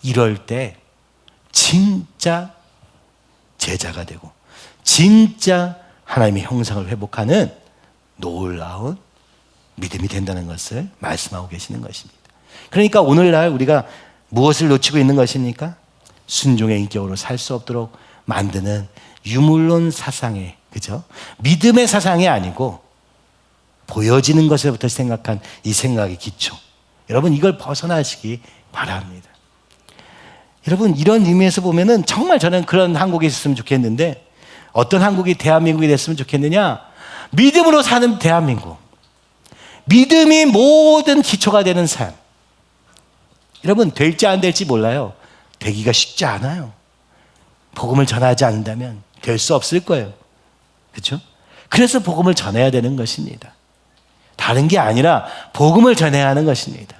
이럴 때 진짜 제자가 되고 진짜 하나님의 형상을 회복하는 놀라운 믿음이 된다는 것을 말씀하고 계시는 것입니다. 그러니까 오늘날 우리가 무엇을 놓치고 있는 것입니까? 순종의 인격으로 살 수 없도록 만드는 유물론 사상의, 그죠? 믿음의 사상이 아니고 보여지는 것에부터 생각한 이 생각의 기초. 여러분, 이걸 벗어나시기 바랍니다. 여러분, 이런 의미에서 보면은 정말 저는 그런 한국이 있었으면 좋겠는데, 어떤 한국이 대한민국이 됐으면 좋겠느냐? 믿음으로 사는 대한민국. 믿음이 모든 기초가 되는 삶. 여러분, 될지 안 될지 몰라요. 되기가 쉽지 않아요. 복음을 전하지 않는다면 될 수 없을 거예요. 그렇죠? 그래서 복음을 전해야 되는 것입니다. 다른 게 아니라 복음을 전해야 하는 것입니다.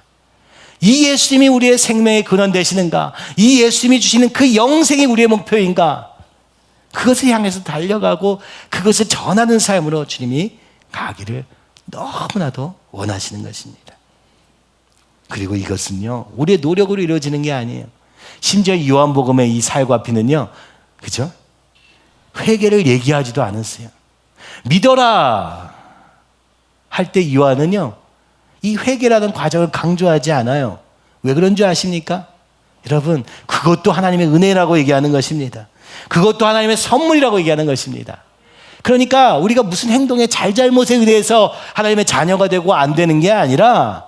이 예수님이 우리의 생명의 근원 되시는가? 이 예수님이 주시는 그 영생이 우리의 목표인가? 그것을 향해서 달려가고 그것을 전하는 삶으로 주님이 가기를 너무나도 원하시는 것입니다. 그리고 이것은요, 우리의 노력으로 이루어지는 게 아니에요. 심지어 요한복음의 이 살과 피는요, 그죠? 회개를 얘기하지도 않았어요. 믿어라 할 때 요한은요, 이 회개라는 과정을 강조하지 않아요. 왜 그런 줄 아십니까? 여러분, 그것도 하나님의 은혜라고 얘기하는 것입니다. 그것도 하나님의 선물이라고 얘기하는 것입니다. 그러니까 우리가 무슨 행동의 잘잘못에 의해서 하나님의 자녀가 되고 안 되는 게 아니라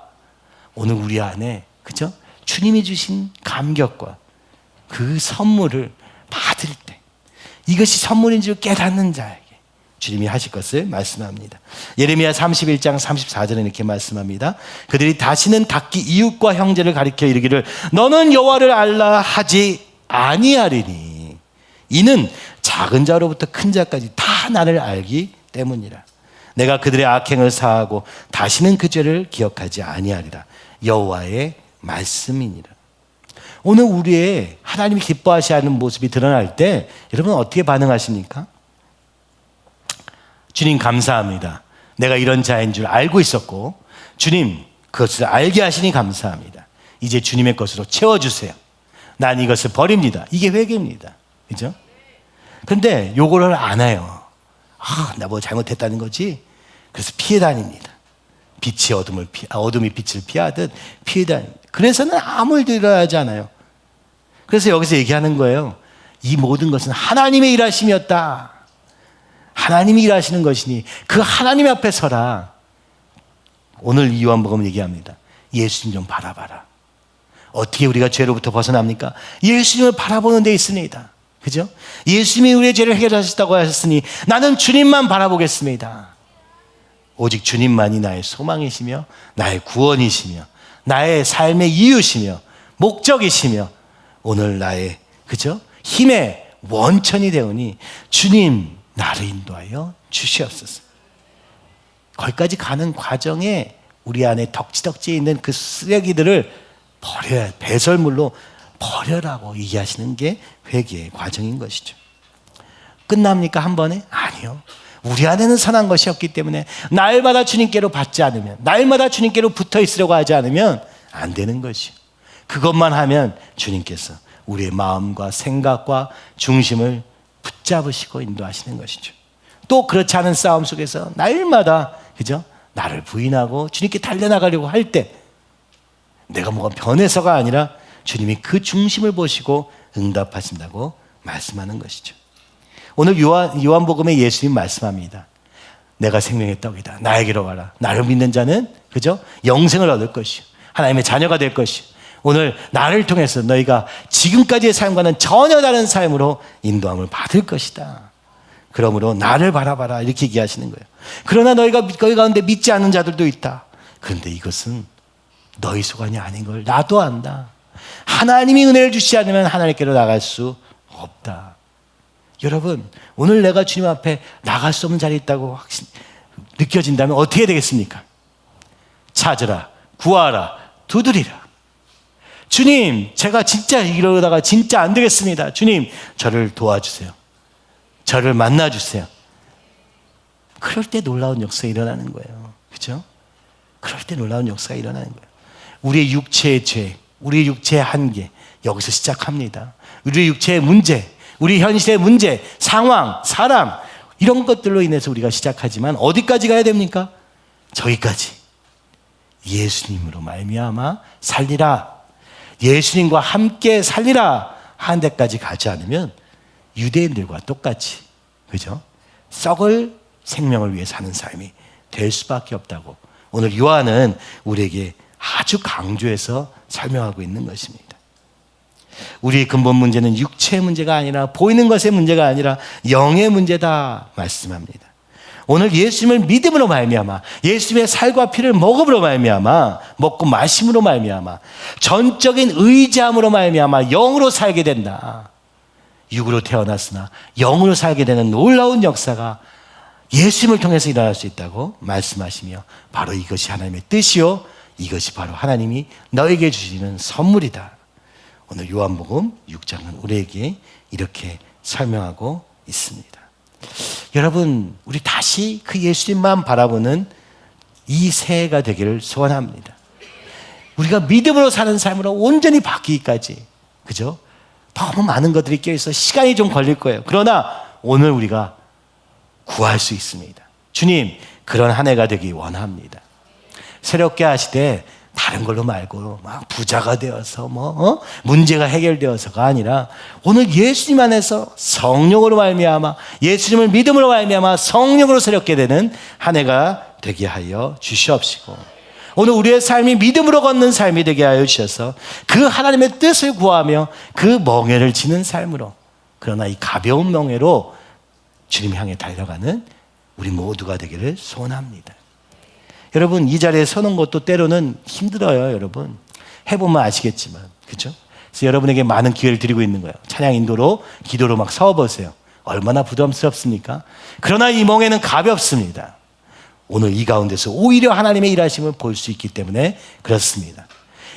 오늘 우리 안에, 그죠? 주님이 주신 감격과 그 선물을 받을 때 이것이 선물인 줄 깨닫는 자에게 주님이 하실 것을 말씀합니다. 예레미야 31장 34절에 이렇게 말씀합니다. 그들이 다시는 각기 이웃과 형제를 가리켜 이르기를 너는 여호와를 알라 하지 아니하리니 이는 작은 자로부터 큰 자까지 다 나를 알기 때문이라. 내가 그들의 악행을 사하고 다시는 그 죄를 기억하지 아니하리라. 여호와의 말씀이니라. 오늘 우리의 하나님이 기뻐하시는 모습이 드러날 때 여러분 어떻게 반응하십니까? 주님 감사합니다. 내가 이런 자인 줄 알고 있었고 주님 그것을 알게 하시니 감사합니다. 이제 주님의 것으로 채워주세요. 난 이것을 버립니다. 이게 회개입니다. 그죠? 그런데 요거를 안 해요. 나 뭐 잘못했다는 거지? 그래서 피해 다닙니다. 어둠이 빛을 피하듯 피해 다닙니다. 그래서는 아무 일도 일어나지 않아요. 그래서 여기서 얘기하는 거예요. 이 모든 것은 하나님의 일하심이었다. 하나님이 일하시는 것이니 그 하나님 앞에 서라. 오늘 이 요한복음 얘기합니다. 예수님 좀 바라봐라. 어떻게 우리가 죄로부터 벗어납니까? 예수님을 바라보는 데 있습니다. 그죠? 예수님이 우리의 죄를 해결하셨다고 하셨으니 나는 주님만 바라보겠습니다. 오직 주님만이 나의 소망이시며 나의 구원이시며 나의 삶의 이유시며 목적이시며 오늘 나의 그죠? 힘의 원천이 되오니 주님 나를 인도하여 주시옵소서. 거기까지 가는 과정에 우리 안에 덕지덕지에 있는 그 쓰레기들을 버려야, 배설물로 버려라고 얘기하시는 게 회개의 과정인 것이죠. 끝납니까 한 번에? 아니요. 우리 안에는 선한 것이 없기 때문에 날마다 주님께로 받지 않으면, 날마다 주님께로 붙어 있으려고 하지 않으면 안 되는 것이요. 그것만 하면 주님께서 우리의 마음과 생각과 중심을 붙잡으시고 인도하시는 것이죠. 또 그렇지 않은 싸움 속에서 날마다 그죠? 나를 부인하고 주님께 달려나가려고 할 때 내가 뭐가 변해서가 아니라 주님이 그 중심을 보시고 응답하신다고 말씀하는 것이죠. 오늘 요한복음에 예수님 말씀합니다. 내가 생명의 떡이다. 나에게로 와라. 나를 믿는 자는 그죠? 영생을 얻을 것이요. 하나님의 자녀가 될 것이요. 오늘 나를 통해서 너희가 지금까지의 삶과는 전혀 다른 삶으로 인도함을 받을 것이다. 그러므로 나를 바라봐라 이렇게 얘기하시는 거예요. 그러나 너희가 너희 가운데 믿지 않는 자들도 있다. 그런데 이것은 너희 소관이 아닌 걸 나도 안다. 하나님이 은혜를 주시지 않으면 하나님께로 나갈 수 없다. 여러분 오늘 내가 주님 앞에 나갈 수 없는 자리에 있다고 느껴진다면 어떻게 되겠습니까? 찾으라, 구하라, 두드리라. 주님 제가 진짜 이러다가 진짜 안 되겠습니다. 주님 저를 도와주세요. 저를 만나주세요. 그럴 때 놀라운 역사가 일어나는 거예요. 그렇죠? 그럴 때 놀라운 역사가 일어나는 거예요. 우리의 육체의 죄, 우리의 육체의 한계 여기서 시작합니다. 우리의 육체의 문제, 우리 현실의 문제, 상황, 사람 이런 것들로 인해서 우리가 시작하지만 어디까지 가야 됩니까? 저기까지 예수님으로 말미암아 살리라. 예수님과 함께 살리라 하는 데까지 가지 않으면 유대인들과 똑같이 그죠? 썩을 생명을 위해 사는 삶이 될 수밖에 없다고 오늘 요한은 우리에게 아주 강조해서 설명하고 있는 것입니다. 우리의 근본 문제는 육체의 문제가 아니라 보이는 것의 문제가 아니라 영의 문제다 말씀합니다. 오늘 예수님을 믿음으로 말미암아 예수님의 살과 피를 먹음으로 말미암아 먹고 마심으로 말미암아 전적인 의지함으로 말미암아 영으로 살게 된다. 육으로 태어났으나 영으로 살게 되는 놀라운 역사가 예수님을 통해서 일어날 수 있다고 말씀하시며 바로 이것이 하나님의 뜻이요 이것이 바로 하나님이 너에게 주시는 선물이다. 오늘 요한복음 6장은 우리에게 이렇게 설명하고 있습니다. 여러분 우리 다시 그 예수님만 바라보는 이 새해가 되기를 소원합니다. 우리가 믿음으로 사는 삶으로 온전히 바뀌기까지 그죠? 너무 많은 것들이 껴있어 시간이 좀 걸릴 거예요. 그러나 오늘 우리가 구할 수 있습니다. 주님 그런 한 해가 되기 원합니다. 새롭게 하시되 다른 걸로 말고 막 부자가 되어서 문제가 해결되어서가 아니라 오늘 예수님 안에서 성령으로 말미암아 예수님을 믿음으로 말미암아 성령으로 새롭게 되는 한 해가 되게 하여 주시옵시고 오늘 우리의 삶이 믿음으로 걷는 삶이 되게 하여 주셔서 그 하나님의 뜻을 구하며 그 멍에를 지는 삶으로 그러나 이 가벼운 멍에로 주님 향해 달려가는 우리 모두가 되기를 소원합니다. 여러분 이 자리에 서는 것도 때로는 힘들어요. 여러분 해보면 아시겠지만 그렇죠? 그래서 여러분에게 많은 기회를 드리고 있는 거예요. 찬양 인도로 기도로 막 서보세요. 얼마나 부담스럽습니까? 그러나 이 멍에는 가볍습니다. 오늘 이 가운데서 오히려 하나님의 일하심을 볼 수 있기 때문에 그렇습니다.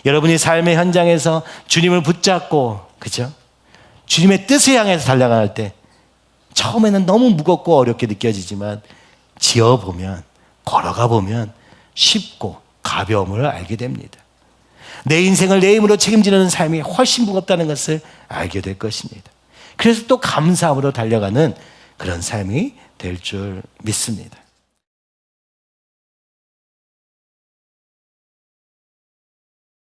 여러분이 삶의 현장에서 주님을 붙잡고 그렇죠? 주님의 뜻을 향해서 달려갈 때 처음에는 너무 무겁고 어렵게 느껴지지만 지어보면, 걸어가 보면 쉽고 가벼움을 알게 됩니다. 내 인생을 내 힘으로 책임지는 삶이 훨씬 무겁다는 것을 알게 될 것입니다. 그래서 또 감사함으로 달려가는 그런 삶이 될 줄 믿습니다.